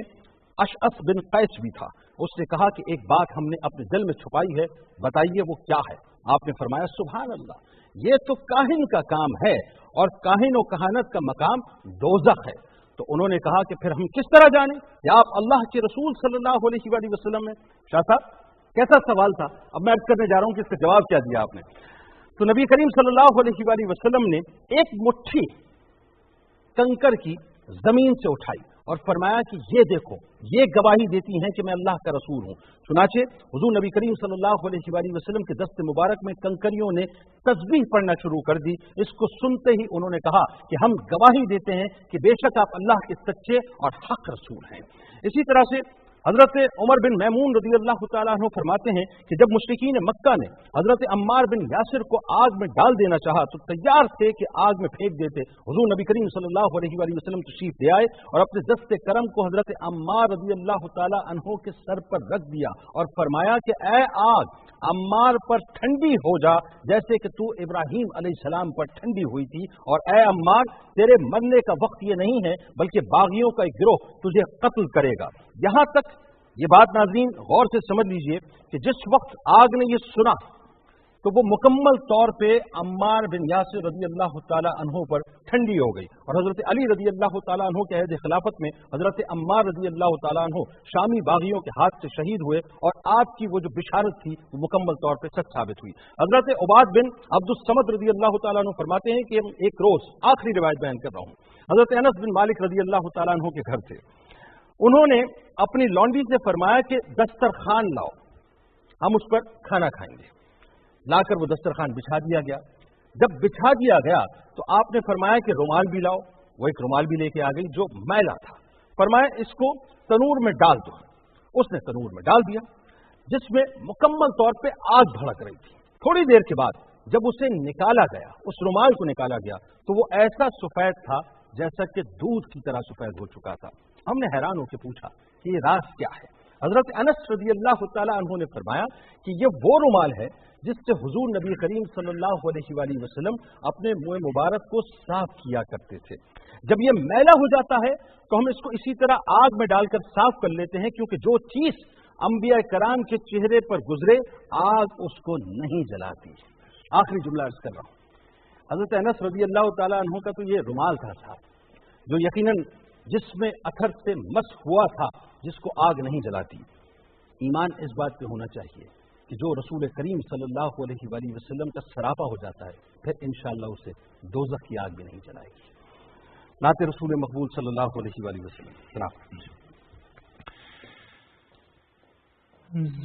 अशअस बिन कैस भी था। उसने कहा कि एक बात हमने अपने दिल में छुपाई है, बताइए वो क्या है। आपने फरमाया, सुभान अल्लाह, ये तो काहिन का काम है और काहिन और कहानत का मकाम दोज़ख है। तो उन्होंने कहा कि फिर हम किस तरह जाने या आप अल्लाह के रसूल सल्लल्लाहु अलैहि वसल्लम हैं। शाह साहब, कैसा सवाल था। अब मैं अर्ज करने जा रहा हूं कि इसका जवाब क्या दिया आपने। तो नबी करीम सल्लल्लाहु अलैहि वसल्लम ने एक मुट्ठी कंकर की जमीन से उठाई और फरमाया कि ये देखो, ये गवाही देती हैं कि मैं अल्लाह का रसूल हूं। चुनाचे हुजूर नबी करीम सल्लल्लाहु अलैहि वसल्लम के दस्ते मुबारक में कंकरियों ने तस्बीह पढ़ना शुरू कर दी। इसको सुनते ही उन्होंने कहा कि हम गवाही देते हैं कि बेशक आप अल्लाह के सच्चे और हक रसूल हैं। इसी तरह से हजरत उमर बिन मैमून रज़ी अल्लाह तआला अन्हु फरमाते हैं कि जब मुशरिकीन मक्का ने हजरत अम्मार बिन यासिर को आग में डाल देना चाहा तो तैयार थे कि आग में फेंक देते। हुजूर नबी करीम सल्लल्लाहु अलैहि वसल्लम तशरीफ ले आए और अपने दस्ते करम को हजरत अम्मार रज़ी अल्लाह तआला अन्हु के सर पर रख दिया और फरमाया कि ऐ आग, अम्मार पर ठंडी हो जा जैसे कि तू इब्राहीम अलैहिस्सलाम पर ठंडी हुई थी। और ऐ अम्मार, तेरे मरने का वक्त ये नहीं है बल्कि बागियों का एक गिरोह तुझे कत्ल करेगा। यहां तक ये बात नाज़रीन गौर से समझ लीजिए कि जिस वक्त आग ने ये सुना तो वो मुकम्मल तौर पे अम्मार बिन यासिर रज़ी अल्लाह तआला अन्हु पर ठंडी हो गई और हजरत अली रज़ी अल्लाह तआला अन्हु के अहद खिलाफत में हजरत अम्मार रज़ी अल्लाह तआला अन्हु शामी बागियों के हाथ से शहीद हुए और आपकी वो जो बिशारत थी वो मुकम्मल तौर पर सच साबित हुई। हजरत उबाद बिन अब्दुस समद रज़ी अल्लाह तआला अन्हु फरमाते हैं कि एक रोज, आखिरी रिवायत बयान कर रहा हूँ, हजरत अनस बिन मालिक रज़ी अल्लाह तआला अन्हु के घर थे। उन्होंने अपनी लौंडी से फरमाया कि दस्तरखान लाओ, हम उस पर खाना खाएंगे। लाकर वो दस्तरखान बिछा दिया गया। जब बिछा दिया गया तो आपने फरमाया कि रुमाल भी लाओ। वो एक रुमाल भी लेके आ गई जो मैला था। फरमाया इसको तनूर में डाल दो। उसने तनूर में डाल दिया जिसमें मुकम्मल तौर पे आग भड़क रही थी। थोड़ी देर के बाद जब उसे निकाला गया, उस रुमाल को निकाला गया तो वो ऐसा सफेद था जैसा कि दूध की तरह सफेद हो चुका था। हमने हैरान होकर पूछा कि ये राज क्या है। हजरत अनस रज़ी अल्लाह तआला अन्हु ने फरमाया कि ये वो रुमाल है जिससे हुजूर नबी करीम सल्लल्लाहु अलैहि वसल्लम अपने मुंह मुबारक को साफ किया करते थे। जब ये मैला हो जाता है तो हम इसको इसी तरह आग में डालकर साफ कर लेते हैं, क्योंकि जो चीज अंबिया कराम के चेहरे पर गुजरे आग उसको नहीं जलाती। आखिरी जुमला अर्ज कर रहा हूं। हजरत अनस रज़ी अल्लाह तआला अन्हु का तो ये रुमाल था साहब, जो यकीनन जिसमें अथर से मस हुआ था, जिसको आग नहीं जलाती। ईमान इस बात पे होना चाहिए कि जो रसूल करीम सल्लल्लाहु अलैहि वसल्लम का सरापा हो जाता है फिर इंशाअल्लाह उसे दोज़ख की आग भी नहीं जलाएगी। नाते रसूल मकबूल सल्लल्लाहु अलैहि वसल्लम।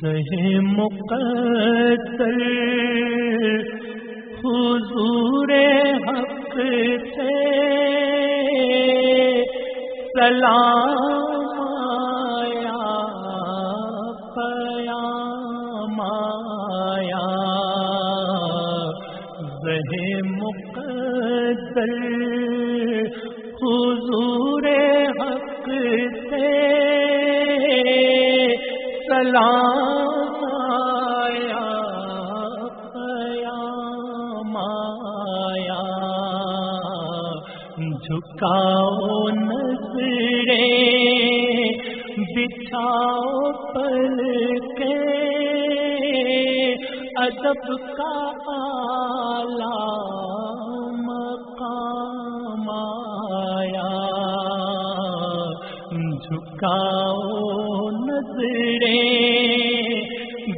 ज़हे मुक़द्दर हुज़ूरे हक़ से सलाम आया رہے مقدر حضور حق سے سلام آیا قیام آیا جھکاؤ نظریں بچھاؤ پلکیں ادب کا اعلیٰ مقام آیا جھکاؤ نظریں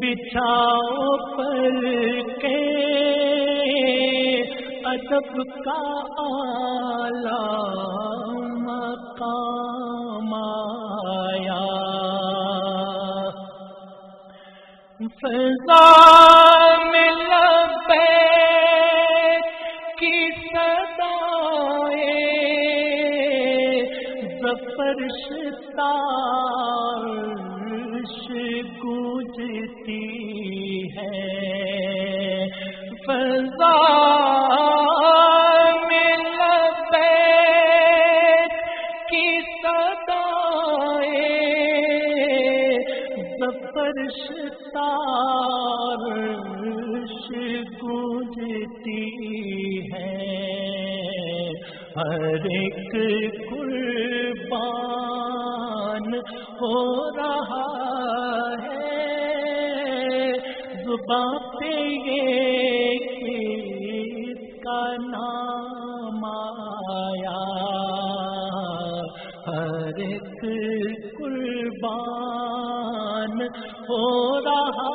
بچھاؤ پلکیں ادب کا اعلیٰ مقام آیا فضا میں لبیک کی صدائے ظفر ستارش گونجتی ہے فضا میں لبیک کی صدائے ظفر ستارش گونجتی ہے ہر ایک قربان ہو رہا ہے زباں پہ یہ کس کا نام آیا ہر ایک قربان ہو رہا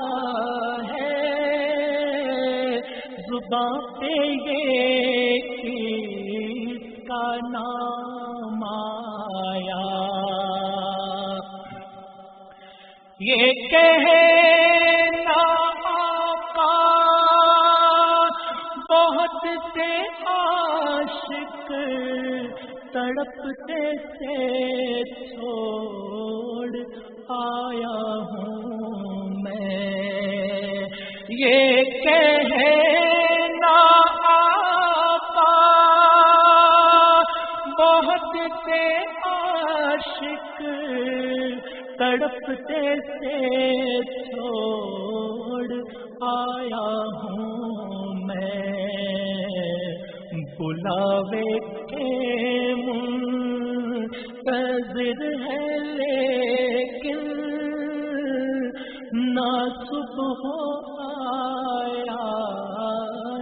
ہے زباں پہ یہ کس کا نام آیا یہ کہنا آقا بہت سے عاشق تڑپتے سے چھوڑ آیا ہوں میں یہ کہنا آقا بہت سے عاشق تڑپتے سے چھوڑ آیا ہوں میں بلاوے کے منتظر ہے لیکن نہ صبح آیا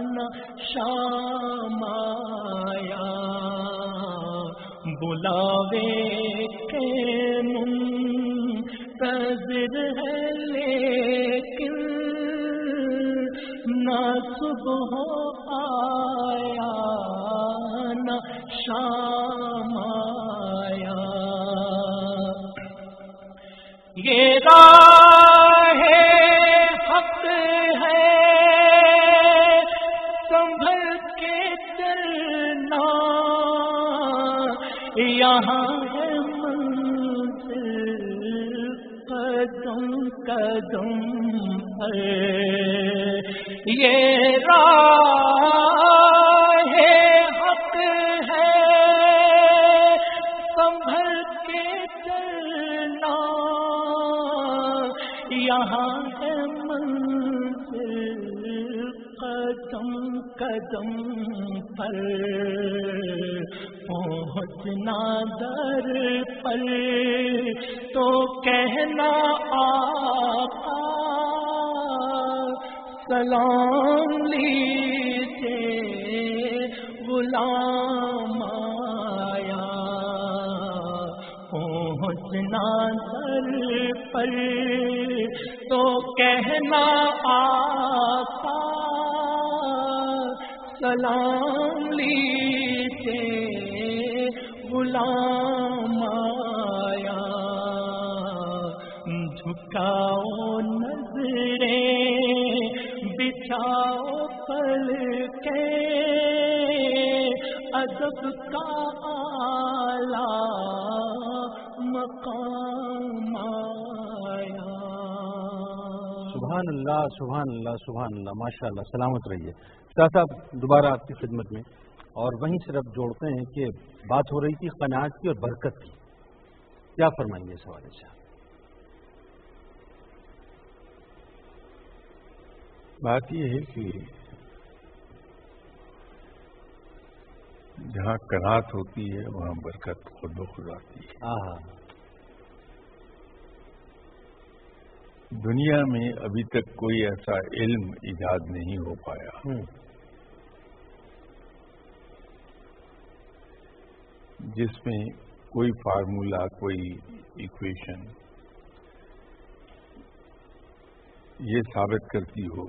نہ شام آیا بلاوے کے منتظر ہے لیکن نہ صبح آیا نہ شام آیا یہ راہ حق ہے سنبھل کے چلنا یہاں ہے منزل قدم قدم پر یہ راہ حق ہے سنبھل کے چلنا یہاں ہے منزل قدم قدم پر پہنچنا در پر تو کہنا آقا سلام لیجیے غلام آیا پہنچنا در پر تو کہنا آقا سلام لیجیے غلام آیا جھکاؤ نظریں بچھاؤ پلکیں ادب کا اعلیٰ مقام آیا سبحان سبحان اللہ سبحان اللہ سبحان اللہ، ماشاء اللہ، سلامت رہیے استاد صاحب۔ دوبارہ آپ کی خدمت میں، اور وہیں صرف جوڑتے ہیں کہ بات ہو رہی تھی قناعت کی اور برکت کی، کیا فرمائیں گے اس حوالے سے؟ بات یہ ہے کہ جہاں قناعت ہوتی ہے وہاں برکت خود بخود آتی ہے۔ ہاں، دنیا میں ابھی تک کوئی ایسا علم ایجاد نہیں ہو پایا جس میں کوئی فارمولا، کوئی ایکویشن یہ ثابت کرتی ہو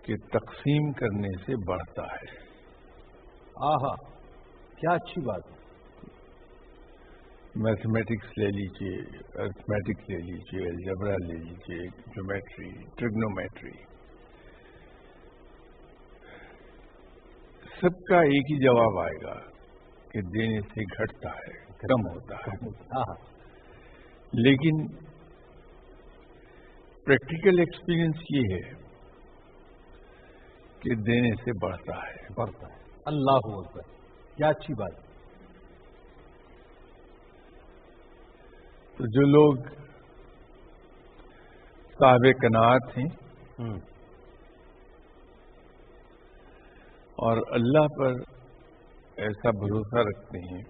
کہ تقسیم کرنے سے بڑھتا ہے۔ آہا، کیا اچھی بات ہے۔ میتھمیٹکس لے لیجیے، ارتھمیٹکس لے لیجیے، الجبرا لے لیجیے، جیومیٹری، ٹریگنومیٹری، سب کا ایک ہی جواب آئے گا کہ دینے سے گھٹتا ہے، کم ہوتا ہے۔ لیکن پریکٹیکل ایکسپیرئنس یہ ہے کہ دینے سے بڑھتا ہے۔ اللہ اکبر، کیا اچھی بات ہے۔ تو جو لوگ صاحب قناعت ہیں اور اللہ پر ایسا بھروسہ رکھتے ہیں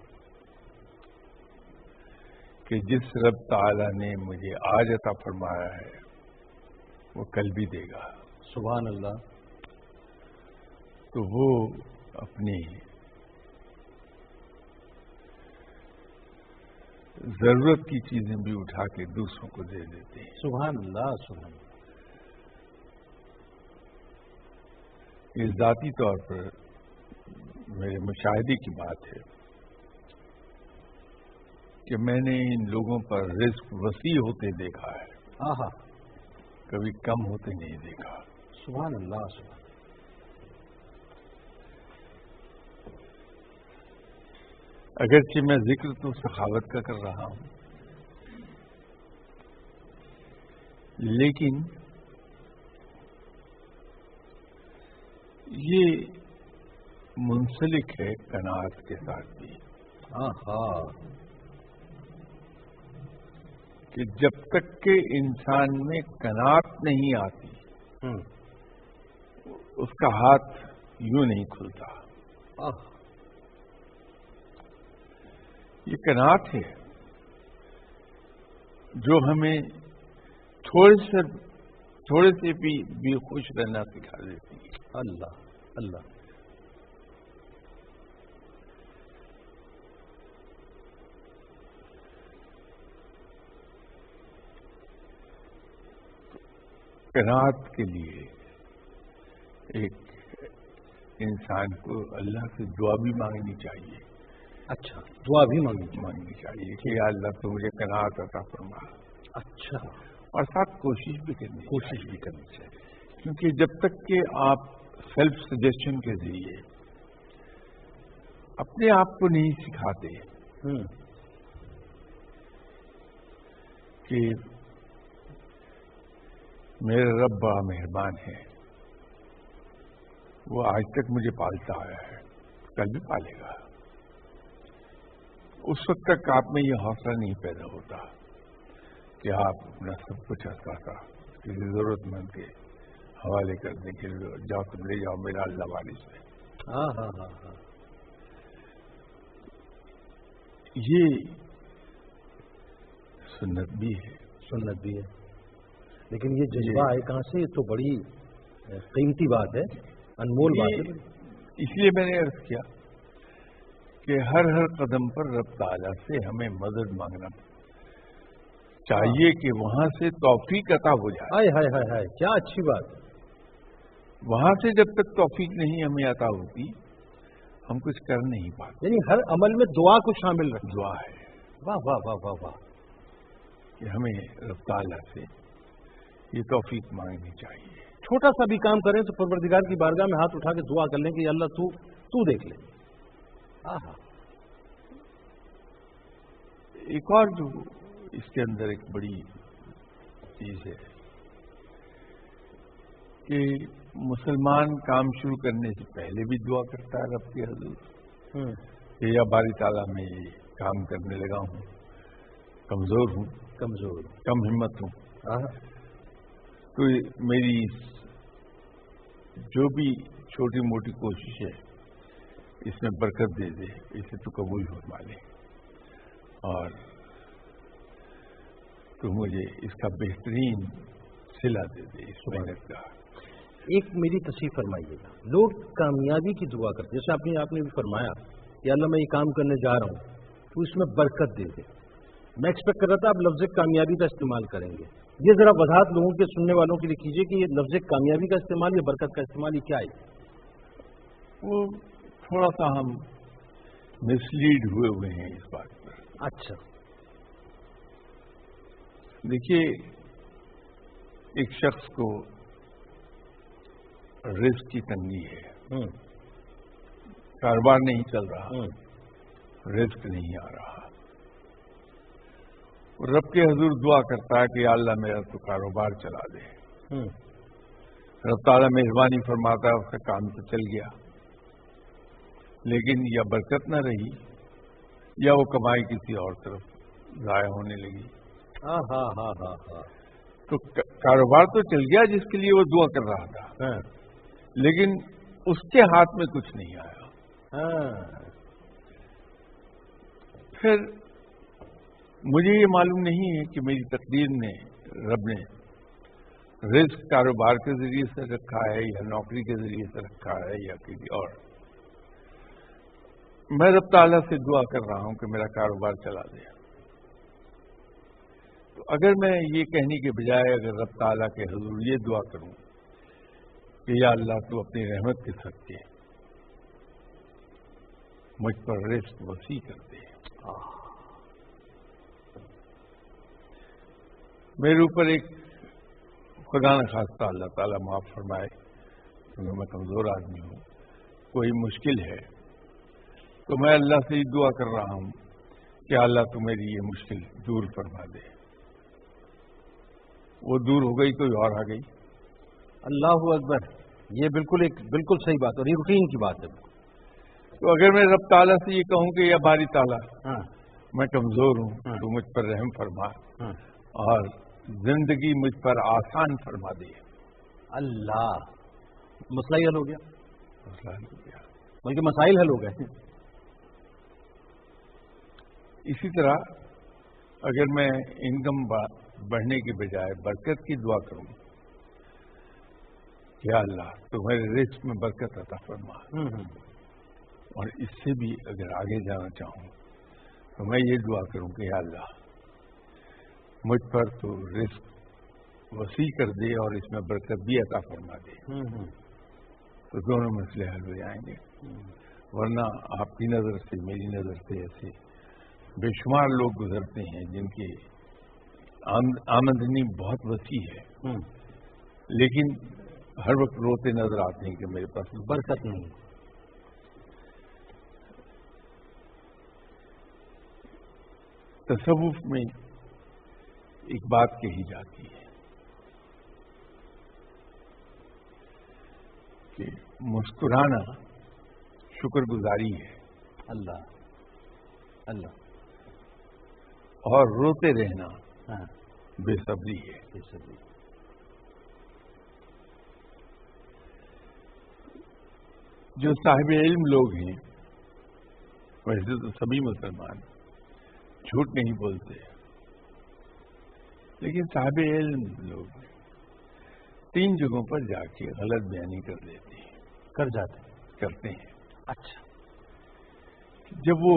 کہ جس رب تعالی نے مجھے آج عطا فرمایا ہے وہ کل بھی دے گا، سبحان اللہ، تو وہ اپنی ضرورت کی چیزیں بھی اٹھا کے دوسروں کو دے دیتے ہیں۔ سبحان اللہ سبحان اللہ۔ یہ ذاتی طور پر میرے مشاہدے کی بات ہے کہ میں نے ان لوگوں پر رزق وسیع ہوتے دیکھا ہے، آہا، کبھی کم ہوتے نہیں دیکھا۔ سبحان اللہ سبحان۔ اگرچہ میں ذکر تو سخاوت کا کر رہا ہوں، لیکن یہ منسلک ہے قناعت کے ساتھ بھی، کہ جب تک کہ انسان میں قناعت نہیں آتی اس کا ہاتھ یوں نہیں کھلتا۔ یہ قناعت ہے جو ہمیں تھوڑے سے بھی خوش رہنا سکھا دیتی ہے۔ اللہ اللہ، قناعت کے لیے ایک انسان کو اللہ سے دعا بھی مانگنی چاہیے۔ اچھا، دعا بھی مانگنی چاہیے کہ یا اللہ تو مجھے قناعت عطا فرما۔ اچھا، اور ساتھ کوشش بھی کرنی چاہیے، کیونکہ جب تک کہ آپ سیلف سجیشن کے ذریعے اپنے آپ کو نہیں سکھاتے کہ میرا رب بڑا مہربان ہے، وہ آج تک مجھے پالتا آیا ہے، کل بھی پالے گا، اس وقت تک آپ میں یہ حوصلہ نہیں پیدا ہوتا کہ آپ اپنا سب کچھ احساسا کسی ضرورت مند کے حوالے کر دیں کہ جاؤ تم لے جاؤ میرا اللہ وارث ہے۔ یہ سنت بھی ہے، لیکن یہ جذبہ ہے کہاں سے؟ یہ تو بڑی قیمتی بات ہے، انمول بات ہے۔ اس لیے میں نے عرض کیا کہ ہر قدم پر رب تعالیٰ سے ہمیں مدد مانگنا چاہیے کہ وہاں سے توفیق عطا ہو جائے۔ ہائے ہائے ہائے، کیا اچھی بات ہے۔ وہاں سے جب تک توفیق نہیں ہمیں عطا ہوتی ہم کچھ کر نہیں پاتے۔ یعنی ہر عمل میں دعا کو شامل رکھ، دعا ہے، واہ واہ واہ واہ واہ، کہ ہمیں رب تعالیٰ سے یہ توفیق مانگنی چاہیے۔ چھوٹا سا بھی کام کریں تو پروردگار کی بارگاہ میں ہاتھ اٹھا کے دعا کر لیں کہ اللہ تو دیکھ لے۔ ایک اور جو اس کے اندر ایک بڑی چیز ہے کہ مسلمان کام شروع کرنے سے پہلے بھی دعا کرتا ہے رب کے حضور کہ یا باری تعالیٰ میں یہ کام کرنے لگا ہوں، کمزور ہوں، کم ہمت ہوں، تو میری جو بھی چھوٹی موٹی کوشش ہے اس میں برکت دے دے، اسے تو قبول فرما لے اور تو مجھے اس کا بہترین صلہ دے دے اس محنت کا۔ ایک میری تصحیح فرمائیے گا، لوگ کامیابی کی دعا کرتے، جیسے آپ نے بھی فرمایا کہ اللہ میں یہ کام کرنے جا رہا ہوں تو اس میں برکت دے دے، میں ایکسپیکٹ کر رہا تھا آپ لفظ کامیابی کا استعمال کریں گے، یہ ذرا وضاحت لوگوں کے سننے والوں کے لیے کیجیے کہ یہ لفظ کامیابی کا استعمال یا برکت کا استعمال یہ کیا ہے؟ وہ تھوڑا سا ہم مسلیڈ ہوئے ہیں اس بات پر۔ اچھا، دیکھیے ایک شخص کو رزق کی تنگی ہے، کاروبار نہیں چل رہا، رزق نہیں آ رہا، رب کے حضور دعا کرتا ہے کہ یا اللہ میرا تو کاروبار چلا دے، رب تعالیٰ مہربانی فرماتا ہے اس کا کام تو چل گیا، لیکن یا برکت نہ رہی یا وہ کمائی کسی اور طرف ضائع ہونے لگی۔ تو کاروبار تو چل گیا جس کے لیے وہ دعا کر رہا تھا، لیکن اس کے ہاتھ میں کچھ نہیں آیا۔ پھر مجھے یہ معلوم نہیں ہے کہ میری تقدیر نے رب نے رزق کاروبار کے ذریعے سے رکھا ہے یا نوکری کے ذریعے سے رکھا ہے یا کسی اور۔ میں رب تعالیٰ سے دعا کر رہا ہوں کہ میرا کاروبار چلا دے، تو اگر میں یہ کہنے کے بجائے اگر رب تعالیٰ کے حضور یہ دعا کروں کہ یا اللہ تو اپنی رحمت کے صدقے مجھ پر رزق وسیع کر دے، میرے اوپر ایک خدا نخواستہ اللہ تعالیٰ معاف فرمائے کیونکہ میں کمزور آدمی ہوں، کوئی مشکل ہے تو میں اللہ سے یہ دعا کر رہا ہوں کہ اللہ تو میری یہ مشکل دور فرما دے، وہ دور ہو گئی کوئی اور آ گئی۔ اللہ اکبر، یہ بالکل صحیح بات اور یہ روٹین کی بات ہے۔ تو اگر میں رب تعالیٰ سے یہ کہوں کہ یا باری تعالیٰ میں کمزور ہوں تو مجھ پر رحم فرما اور زندگی مجھ پر آسان فرما دے، اللہ، مسئلہ ہی حل ہو گیا، مسئلہ حل ہو گیا، بلکہ مسائل حل ہو گئے۔ اسی طرح اگر میں انکم بڑھنے کے بجائے برکت کی دعا کروں، یا اللہ تو میرے رزق میں برکت عطا فرما، اور اس سے بھی اگر آگے جانا چاہوں تو میں یہ دعا کروں کہ یا اللہ مجھ پر تو رزق وسیع کر دے اور اس میں برکت بھی عطا فرما دے، تو دونوں مسئلے حل ہو جائیں گے۔ ورنہ آپ کی نظر سے میری نظر سے ایسے بے شمار لوگ گزرتے ہیں جن کی آمدنی بہت وسیع ہے لیکن ہر وقت روتے نظر آتے ہیں کہ میرے پاس برکت نہیں۔ تصوف میں ایک بات کہی جاتی ہے کہ مسکرانا شکر گزاری ہے، اللہ، اور روتے رہنا بے صبری ہے۔ جو صاحب علم لوگ ہیں ویسے تو سبھی مسلمان جھوٹ نہیں بولتے، لیکن صاحب علم لوگ 3 جگہوں پر جا کے غلط بیانی کر لیتے ہیں، کرتے ہیں۔ اچھا، جب وہ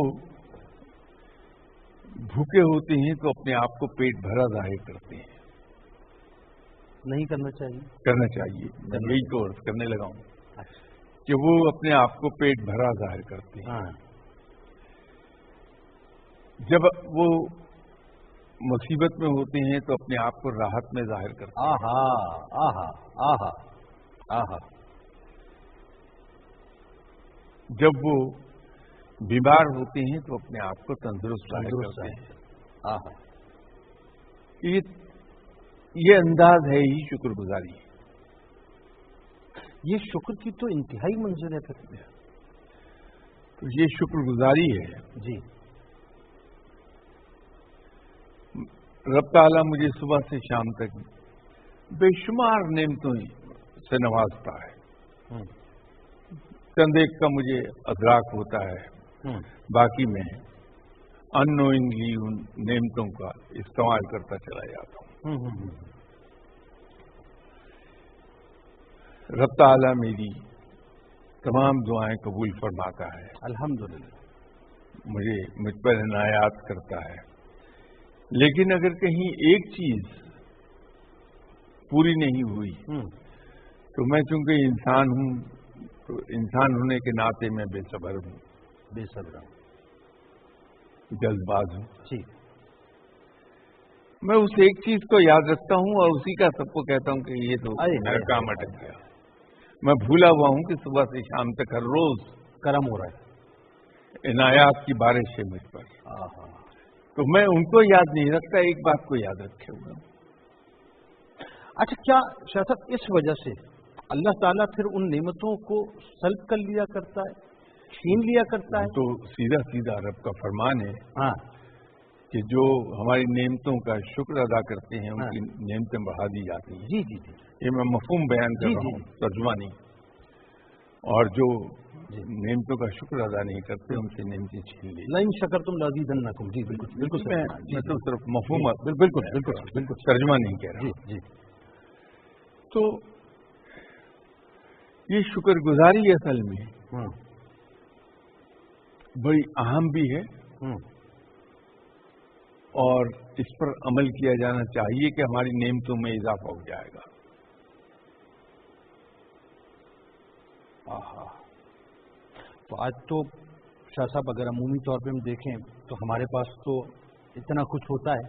بھوکے ہوتے ہیں تو اپنے آپ کو پیٹ بھرا ظاہر کرتے ہیں، نہیں کرنا چاہیے، کرنا چاہیے، میں یہی تو عرض کرنے لگا ہوں کہ وہ اپنے آپ کو پیٹ بھرا ظاہر کرتے ہیں۔ جب وہ مصیبت میں ہوتے ہیں تو اپنے آپ کو راحت میں ظاہر کرتے ہیں۔ جب وہ بیمار ہوتے ہیں تو اپنے آپ کو تندرست ظاہر کرتے ہیں۔ یہ انداز ہے ہی شکر گزاری، یہ شکر کی تو انتہائی منزل ہے پھر. تو یہ شکر گزاری ہے. جی. رب تعالیٰ مجھے صبح سے شام تک بے شمار نعمتوں سے نوازتا ہے. چند ایک کا مجھے ادراک ہوتا ہے، باقی میں اننوئنگلی ان نعمتوں کا استعمال کرتا چلا جاتا ہوں. رب تعالیٰ میری تمام دعائیں قبول فرماتا ہے. الحمدللہ. مجھ پر عنایات کرتا ہے. لیکن اگر کہیں ایک چیز پوری نہیں ہوئی تو میں چونکہ انسان ہوں تو انسان ہونے کے ناطے میں بے صبر ہوں. بے صبر ہوں. جلد باز ہوں. جی. میں اس ایک چیز کو یاد رکھتا ہوں اور اسی کا سب کو کہتا ہوں کہ یہ تو میرا کام اٹک گیا. میں بھولا ہوا ہوں کہ صبح سے شام تک ہر روز کرم ہو رہا ہے، عنایات کی بارش ہے مجھ پر. تو میں ان کو یاد نہیں رکھتا، ایک بات کو یاد رکھے ہوا ہوں. اچھا، کیا شاہ صاحب اس وجہ سے اللہ تعالیٰ پھر ان نعمتوں کو سلب کر لیا کرتا ہے، چھین لیا کرتا ہے؟ تو سیدھا سیدھا رب کا فرمان ہے ہاں کہ جو ہماری نعمتوں کا شکر ادا کرتے ہیں ان کی نعمتیں بڑھا دی جاتی ہیں. جی جی جی. یہ میں مفہوم بیان کر رہا ہوں، ترجمہ نہیں. اور جو نعمتوں کا شکر ادا نہیں کرتے ان سے نعمتیں چھین لی. لئن شکرتم لازیدنکم. جی بالکل بالکل. میں تو صرف مفہوم بالکل بالکل بالکل ترجمہ نہیں کہہ رہا. جی. تو یہ شکر گزاری اصل میں بڑی اہم بھی ہے اور اس پر عمل کیا جانا چاہیے کہ ہماری نعمتوں میں اضافہ ہو جائے گا. تو آج تو شاہ صاحب اگر عمومی طور پہ ہم دیکھیں تو ہمارے پاس تو اتنا کچھ ہوتا ہے،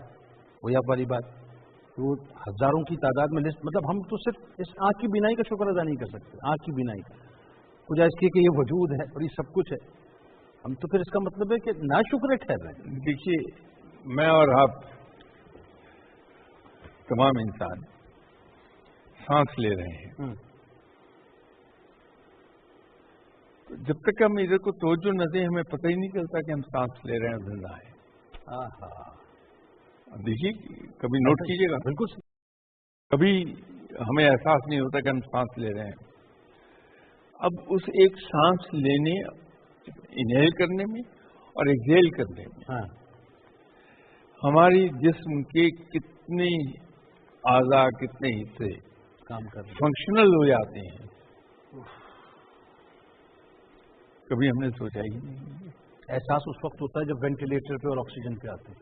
وہ یا والی بات، تو ہزاروں کی تعداد میں لسٹ، مطلب ہم تو صرف اس آنکھ کی بینائی کا شکر ادا نہیں کر سکتے. آنکھ کی بینائی کا کچھ ایسے کہ یہ وجود ہے اور یہ سب کچھ ہے، ہم تو پھر اس کا مطلب ہے کہ نا شکر ٹھہر رہے ہیں. دیکھیے، میں اور آپ تمام انسان سانس لے رہے ہیں. جب تک ہم ادھر کو توجہ نہ دیں ہمیں پتہ ہی نہیں چلتا کہ ہم سانس لے رہے ہیں، زندہ ہیں. دیکھیے، کبھی نوٹ کیجیے گا، بالکل کبھی ہمیں احساس نہیں ہوتا کہ ہم سانس لے رہے ہیں. اب اس ایک سانس لینے، انہیل کرنے میں اور ایکزیل کرنے میں ہماری جسم کے کتنے اعضاء، کتنے حصے کام کر فنکشنل ہو جاتے ہیں، کبھی ہم نے سوچا ہی نہیں. احساس اس وقت ہوتا ہے جب وینٹیلیٹر پہ اور آکسیجن پہ آتے ہیں.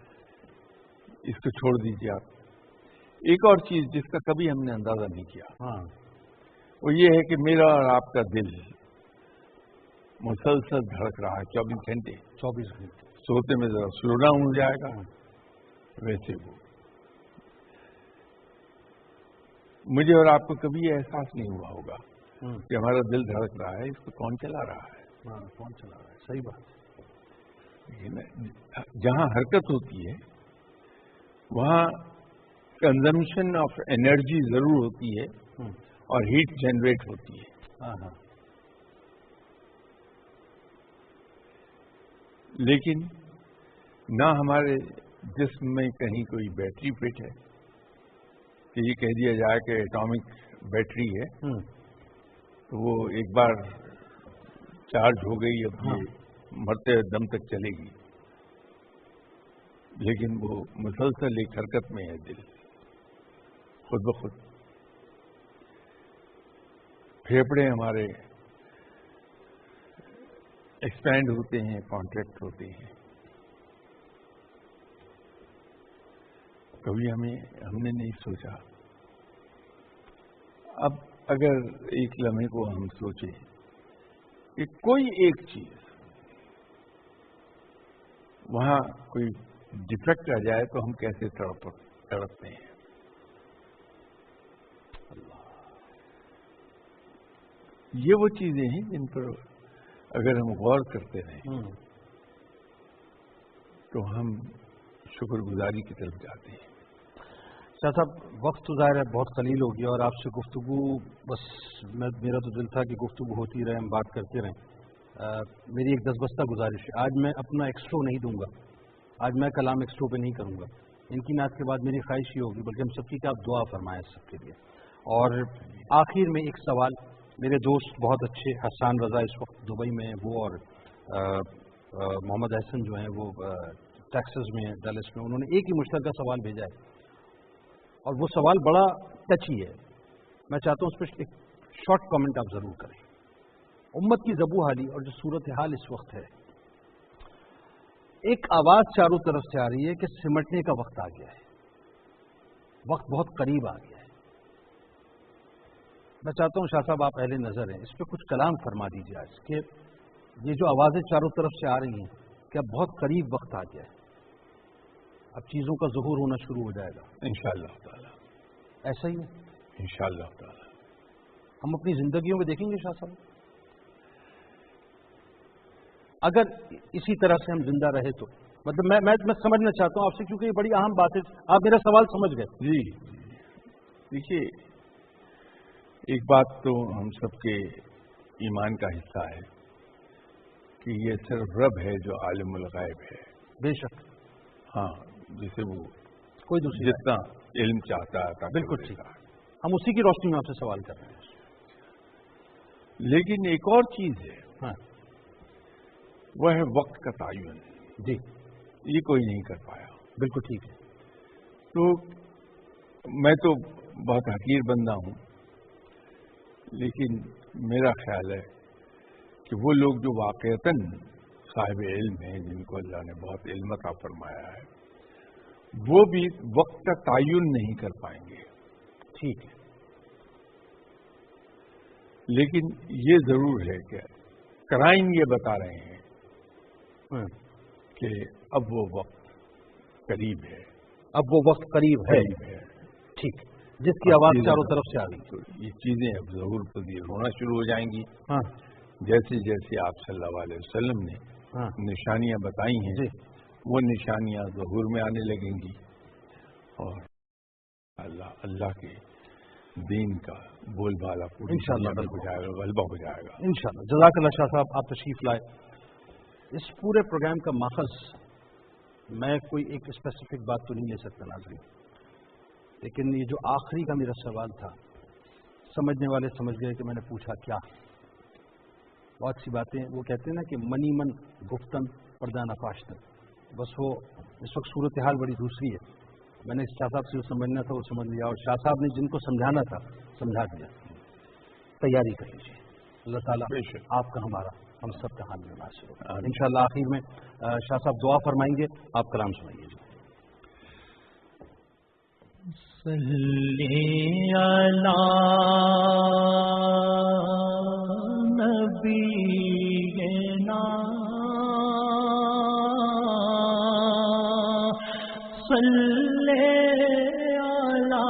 اس کو چھوڑ دیجیے آپ. ایک اور چیز جس کا کبھی ہم نے اندازہ نہیں کیا وہ یہ ہے کہ میرا اور آپ کا دل مسلسل دھڑک رہا ہے 24 گھنٹے. 24 گھنٹے. سوتے میں ذرا سلو ڈاؤن ہو جائے گا، ویسے وہ. مجھے اور آپ کو کبھی یہ احساس نہیں ہوا ہوگا کہ ہمارا دل دھڑک رہا ہے، اس کو کون چلا رہا ہے. کون چلا رہا ہے؟ صحیح بات. جہاں حرکت ہوتی ہے وہاں کنزمپشن آف انرجی ضرور ہوتی ہے اور ہیٹ جنریٹ ہوتی ہے. لیکن نہ ہمارے جسم میں کہیں کوئی بیٹری فٹ ہے کہ یہ کہہ دیا جائے کہ ایٹامک بیٹری ہے تو وہ ایک بار چارج ہو گئی، اب یہ مرتے دم تک چلے گی. لیکن وہ مسلسل ایک حرکت میں ہے دل، خود بخود. پھیپڑے ہمارے ایکسپینڈ ہوتے ہیں، کانٹریکٹ ہوتے ہیں. کبھی ہم نے نہیں سوچا. اب اگر ایک لمحے کو ہم سوچیں کہ کوئی ایک چیز وہاں کوئی ڈیفیکٹ آ جائے تو ہم کیسے تڑپتے ہیں. یہ وہ چیزیں ہیں جن پر اگر ہم غور کرتے رہیں تو ہم شکر گزاری کی طرف جاتے ہیں. शाह साहब, वक्त तो ज़ाहिर है बहुत कलील हो गया और आपसे गुफ्तगू बस मेरा तो दिल था कि गुफ्तगू होती रहे, हम बात करते रहें। मेरी एक दसबस्ता गुजारिश है, आज मैं अपना एक्स्ट्रो नहीं दूंगा, आज मैं कलाम एक्स्ट्रो पे नहीं करूंगा। इनकी नात के बाद मेरी ख्वाहिश ही होगी, बल्कि हम सबकी कि आप दुआ फरमाएं सबके लिए। और आखिर में एक सवाल, मेरे दोस्त बहुत अच्छे हसन रज़ा इस वक्त दुबई में हैं, वो और मोहम्मद अहसन जो हैं वो टेक्सास में हैं, डैलस में, उन्होंने एक ही मुश्तरका सवाल भेजा है और वो सवाल बड़ा टची है। मैं चाहता हूँ उस पर एक शॉर्ट कमेंट आप ज़रूर करें। उम्मत की ज़बू हाली और जो सूरत हाल इस वक्त है, एक आवाज़ चारों तरफ से आ रही है कि सिमटने का वक्त आ गया है, वक्त बहुत करीब आ गया है। मैं चाहता हूँ शाह साहब, आप अहले नज़र हैं, इस पर कुछ कलाम फरमा दीजिए आज कि ये जो आवाज़ें चारों तरफ से आ रही हैं कि अब बहुत करीब वक्त आ गया है, अब चीज़ों का ज़ुहूर होना शुरू हो जाएगा इंशाअल्लाह ताला। ऐसा ही है इंशाअल्लाह ताला। हम अपनी ज़िंदगियों में देखेंगे शाह साहब, अगर इसी तरह से हम जिंदा रहे तो। मतलब मैं समझना चाहता हूँ आपसे, क्योंकि ये बड़ी अहम बात है। आप मेरा सवाल समझ गए? जी, देखिए, एक बात तो हम सबके ईमान का हिस्सा है कि ये सिर्फ रब है जो आलिमुल गैब है। बेशक, हाँ, जिसे वो कोई दूसरी जितना इल्म चाहता है। बिल्कुल ठीक, हम उसी की रोशनी में आपसे सवाल कर रहे हैं। लेकिन एक और चीज है, हाँ, वह है वक्त का तयन। जी, ये कोई नहीं कर पाया। बिल्कुल ठीक है। तो मैं तो बहुत हकीर बंदा हूं, लेकिन मेरा ख्याल है कि वो लोग जो वाकईतन साहिब इल्म हैं, जिनको अल्लाह ने बहुत इल्म अता फरमाया है, वो भी वक्त का तयन नहीं कर पाएंगे। ठीक है, लेकिन ये जरूर है कि क्राइम ये बता रहे हैं कि अब वो वक्त करीब है। अब वो वक्त करीब है। ठीक, जिसकी आवाज चारों तरफ से आ रही। तो ये चीजें अब जरूर पजीर होना शुरू हो जाएंगी। हाँ, जैसे जैसे आप सल्लल्लाहु अलैहि वसल्लम ने निशानियां बताई हैं, वो निशानियां ज़हूर में आने लगेंगी और अल्लाह के दीन का बोलबाला पूरी दुनिया में हो जाएगा, गलबा हो जाएगा इंशाअल्लाह। जज़ाकल्लाह शाह साहब, आप तशरीफ लाए। इस पूरे प्रोग्राम का माखज़ मैं कोई एक स्पेसिफिक बात तो नहीं ले सकता नाज़रीन, लेकिन ये जो आखिरी का मेरा सवाल था, समझने वाले समझ गए कि मैंने पूछा क्या। बहुत सी बातें वो कहते हैं ना कि मनी मन गुफ्तन पर्दा नफाश्तन, बस वो इस वक्त सूरत हाल बड़ी दूसरी है। मैंने शाह साहब से जो समझना था वो समझ लिया, और शाह साहब ने जिनको समझाना था समझा दिया। तैयारी कर लीजिए, अल्लाह ताला आपका हमारा हम सब का हाल में नासिर हो। इंशाअल्लाह आखिर में शाह साहब दुआ फरमाएंगे, आप कलाम सुनाइए। सल्ले अला नबीना सल्ले अला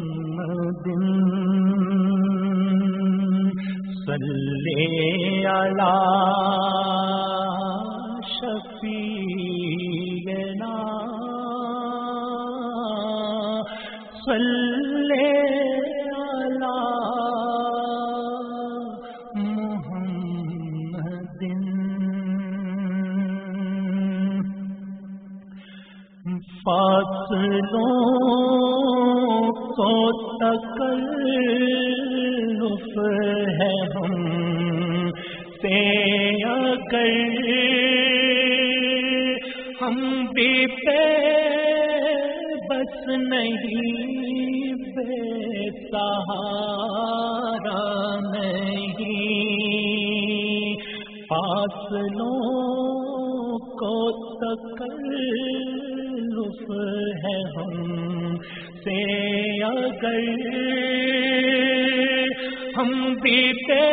मुहम्मदिन सल्ले अला शफीना सल्ले अला मुहम्मदिन। फासलों को तकल्लुफ है हम से अगर हम भी पे बस नहीं, बेसहारा नहीं। फासलों को तकल्लुफ है हम से अगर हम भी पे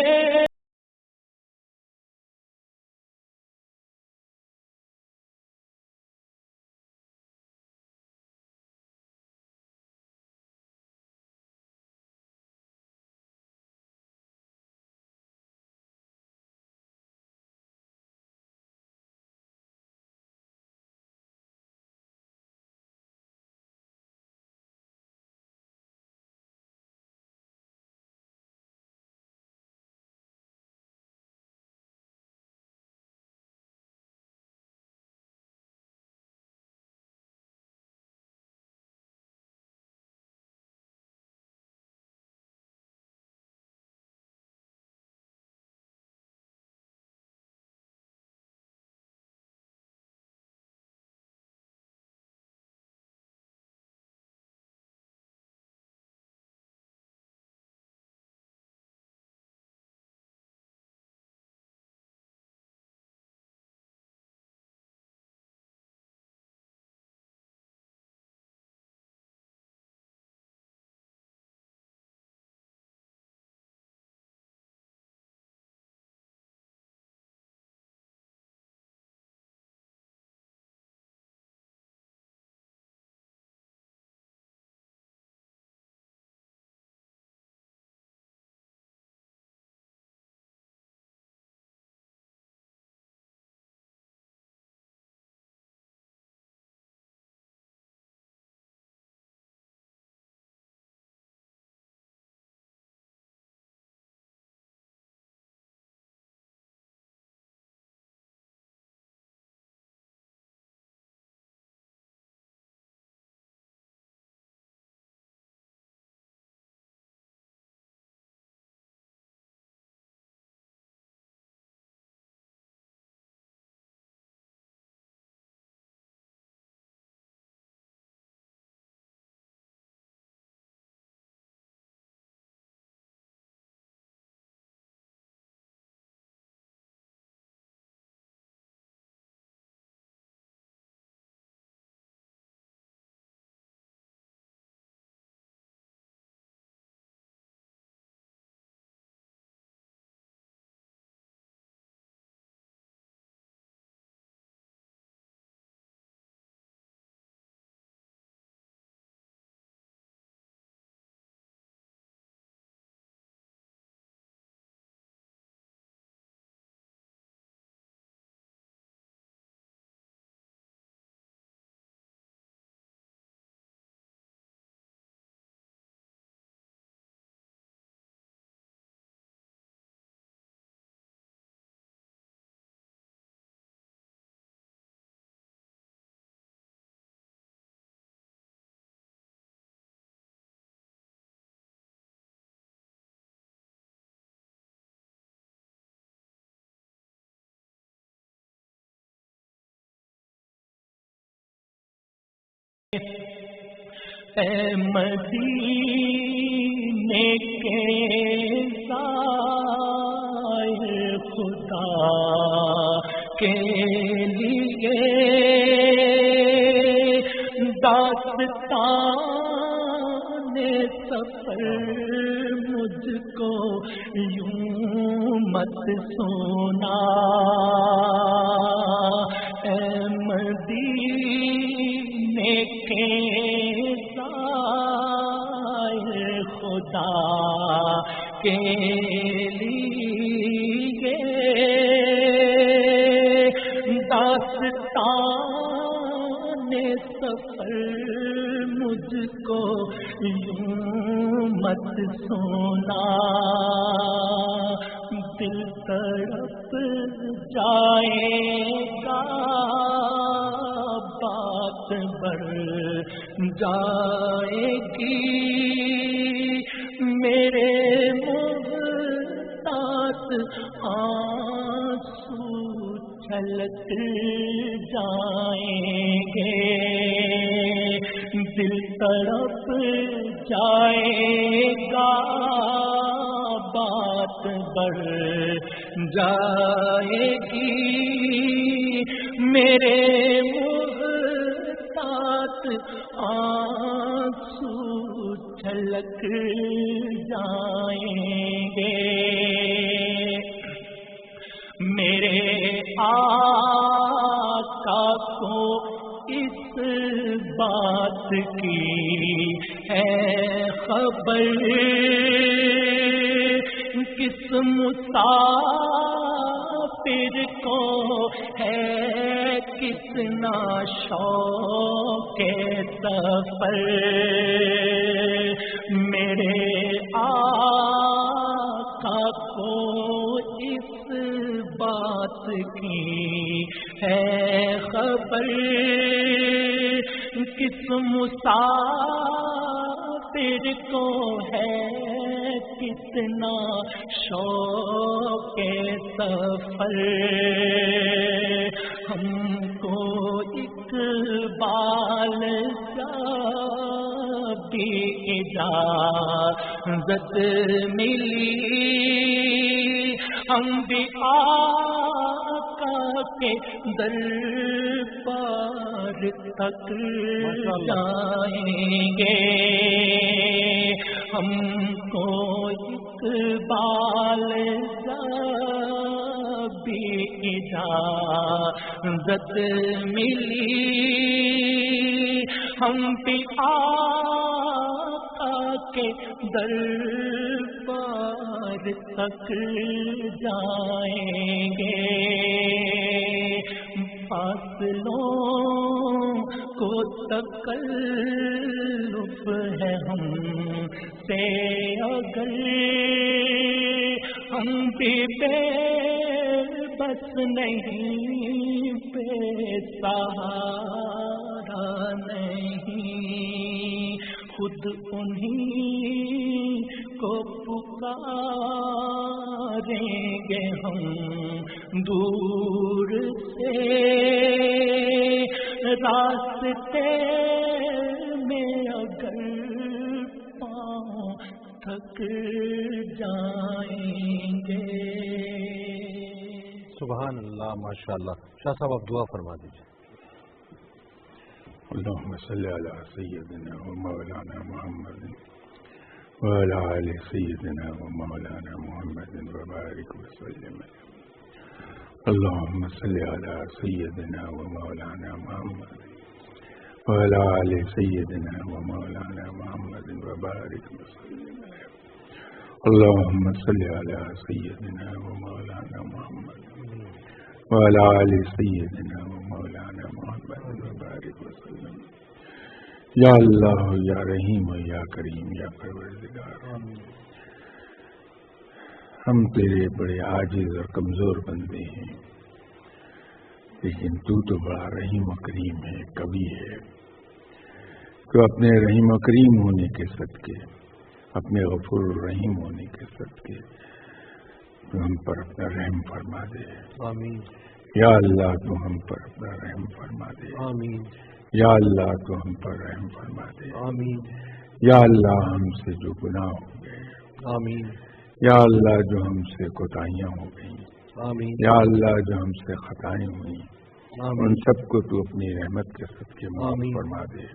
اے مدینے کے زائر خدا کے لیے داستان سفر مجھ کو یوں مت سونا، اے مدینے کے زائر خدا کے لیے داستان سفر مجھ کو یوں مت سونا، دل تڑپ جائے گا بات بڑھ جائے گی، میرے محتاط آنسو چھلک جائیں گے، دل تڑپ جائے گا بات بڑھ جائے گی، میرے محتاط آنسو چھلک جائیں گے، میرے آقا کو اس بات کی ہے خبر، کس مسافر کو ہے کتنا شوق سفر، میرے آقا کو اس بات کی ہے خبر، کس مسافر کو ہے کتنا شوق سفر، ہم کو اقبال کی اجازت ملی، ہم بھی آقا کے دربار تک جائیں گے، ہم کو اقبال بھی اجازت ملی، ہم بھی آقا کے دربار تک جائیں گے، فاصلوں کو تکلف ہے ہم سے اگر، ہم بھی بے بس نہیں، بے سہارا نہیں، خود انہیں کو پکاریں گے ہم دور سے، راستے میں اگر پاؤں تھک جائیں گے۔ سبحان اللہ، ماشاء اللہ۔ شاہ صاحب آپ دعا فرما دیجیے۔ اللهم صل على سيدنا ومولانا محمد وعلى آل سيدنا ومولانا محمد وبارك وسلم، اللهم صل على سيدنا ومولانا محمد وعلى آل سيدنا ومولانا محمد وبارك وسلم، اللهم صل على سيدنا ومولانا محمد وعلى آل سيدنا ومولانا محمد وبارك وسلم۔ یا اللہ، یا رحیم، یا کریم، یا پروردگار، ہم تیرے بڑے عاجز اور کمزور بندے ہیں، لیکن تو بڑا رحیم و کریم ہے، کبھی ہے، تو اپنے رحیم و کریم ہونے کے صدقے، اپنے غفور الرحیم ہونے کے صدقے تو ہم پر اپنا رحم فرما دے۔ آمین۔ یا اللہ، تو ہم پر اپنا رحم فرما دے۔ آمین۔ یا اللہ تو ہم پر رحم فرما دے. آمین. یا اللہ ہم سے جو گناہ ہو گئے. آمین. یا اللہ جو ہم سے کوتاہیاں ہو گئیں. آمین. یا اللہ جو ہم سے خطائیں ہوئیں آمین. ان سب کو تو اپنی رحمت کے صدقے معاف آمین. فرما دے.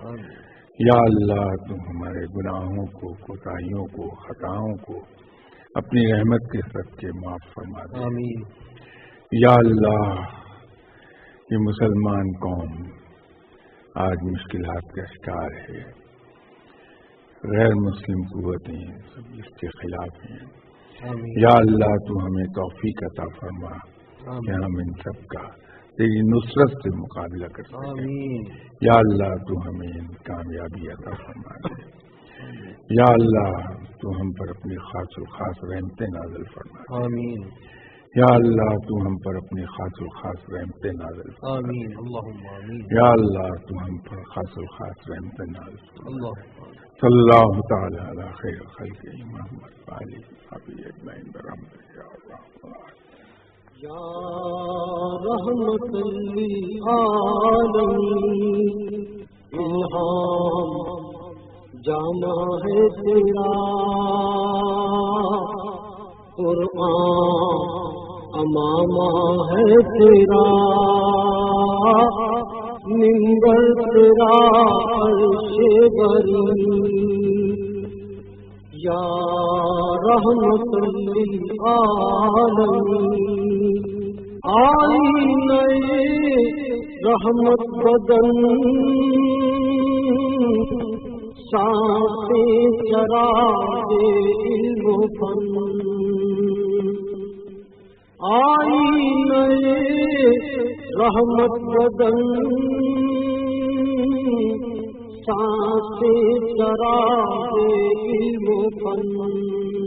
آمین. یا اللہ تم ہمارے گناہوں کو، کوتاہیوں کو، خطاؤں کو اپنی رحمت کے صدقے معاف فرما دے. آمین. یا اللہ یہ مسلمان قوم آج مشکلات کا شکار ہے. غیر مسلم قوتیں سب اس کے خلاف ہیں. آمین. یا اللہ تو ہمیں توفیق عطا فرما کہ ہم ان سب کا تیری نصرت سے مقابلہ کر سکیں. آمین. یا اللہ تو ہمیں کامیابی عطا فرما دے. یا اللہ تو ہم پر اپنی خاص الخاص رحمتیں نازل فرما دے. آمین. یا اللہ تو ہم پر اپنی خاص الخاص رحمتیں نازل فرما دے. آمین. اللہم آمین. یا اللہ تو ہم پر خاص الخاص رحمتیں نازل فرما دے. اللہم آمین. صلی اللہ تعالی علی خیر خلق محمد علی حبیب اجمعین برحمتک یا الرحمن. یا رحمت للعالمین الہام جانا ہے تیرا قرآن امامہ ہے تیرا منبر تیرا عرش بری. یا رحمت للعالمین آئینہ رحمت بدن سانسے چراغ علم و فن. آئینہ رحمت بدن سانسے چراغ علم و فن.